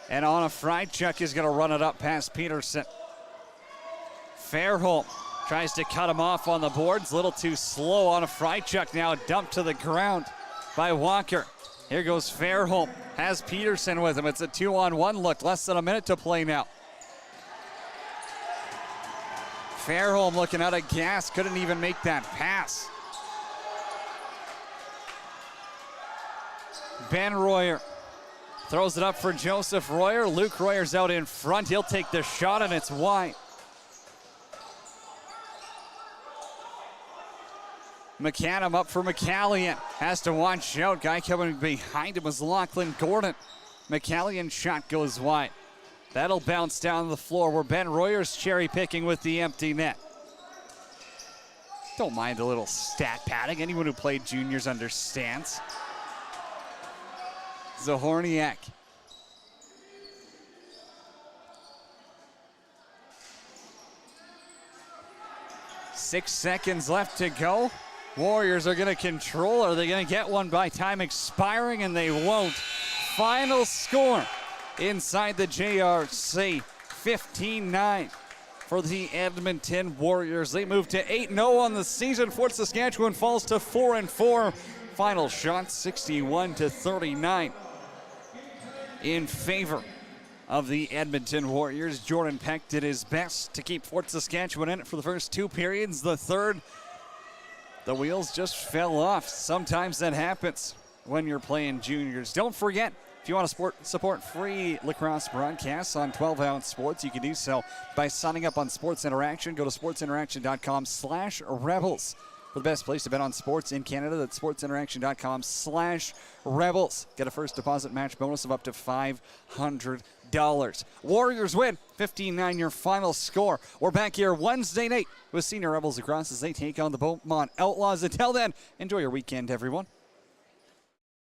And on a Frychuk is going to run it up past Peterson. Fairholm tries to cut him off on the boards. A little too slow on a Frychuk now. Dumped to the ground by Walker. Here goes Fairholm. Has Peterson with him. It's a 2-on-1 look. Less than a minute to play now. Fairholm looking out of gas. Couldn't even make that pass. Ben Royer throws it up for Joseph Royer. Luke Royer's out in front. He'll take the shot, and it's wide. McAdam up for McCallion. Has to watch out. Guy coming behind him was Lachlan Gordon. McCallion's shot goes wide. That'll bounce down the floor where Ben Royer's cherry picking with the empty net. Don't mind a little stat padding. Anyone who played juniors understands. Zahorniak. Six seconds left to go. Warriors are going to control. Are they going to get one by time expiring? And they won't. Final score inside the JRC, 15-9 for the Edmonton Warriors. They move to 8-0 on the season. Fort Saskatchewan falls to 4-4. Final shot 61-39 in favor of the Edmonton Warriors. Jordan Peck did his best to keep Fort Saskatchewan in it for the first 2 periods. The third, the wheels just fell off. Sometimes that happens when you're playing juniors. Don't forget, if you want to support free lacrosse broadcasts on 12-ounce sports, you can do so by signing up on Sports Interaction. Go to sportsinteraction.com/rebels. For the best place to bet on sports in Canada, that's sportsinteraction.com/rebels. Get a first deposit match bonus of up to $500. Warriors win 15-9 your final score. We're back here Wednesday night with Senior Rebels Lacrosse as they take on the Beaumont Outlaws. Until then, enjoy your weekend, everyone.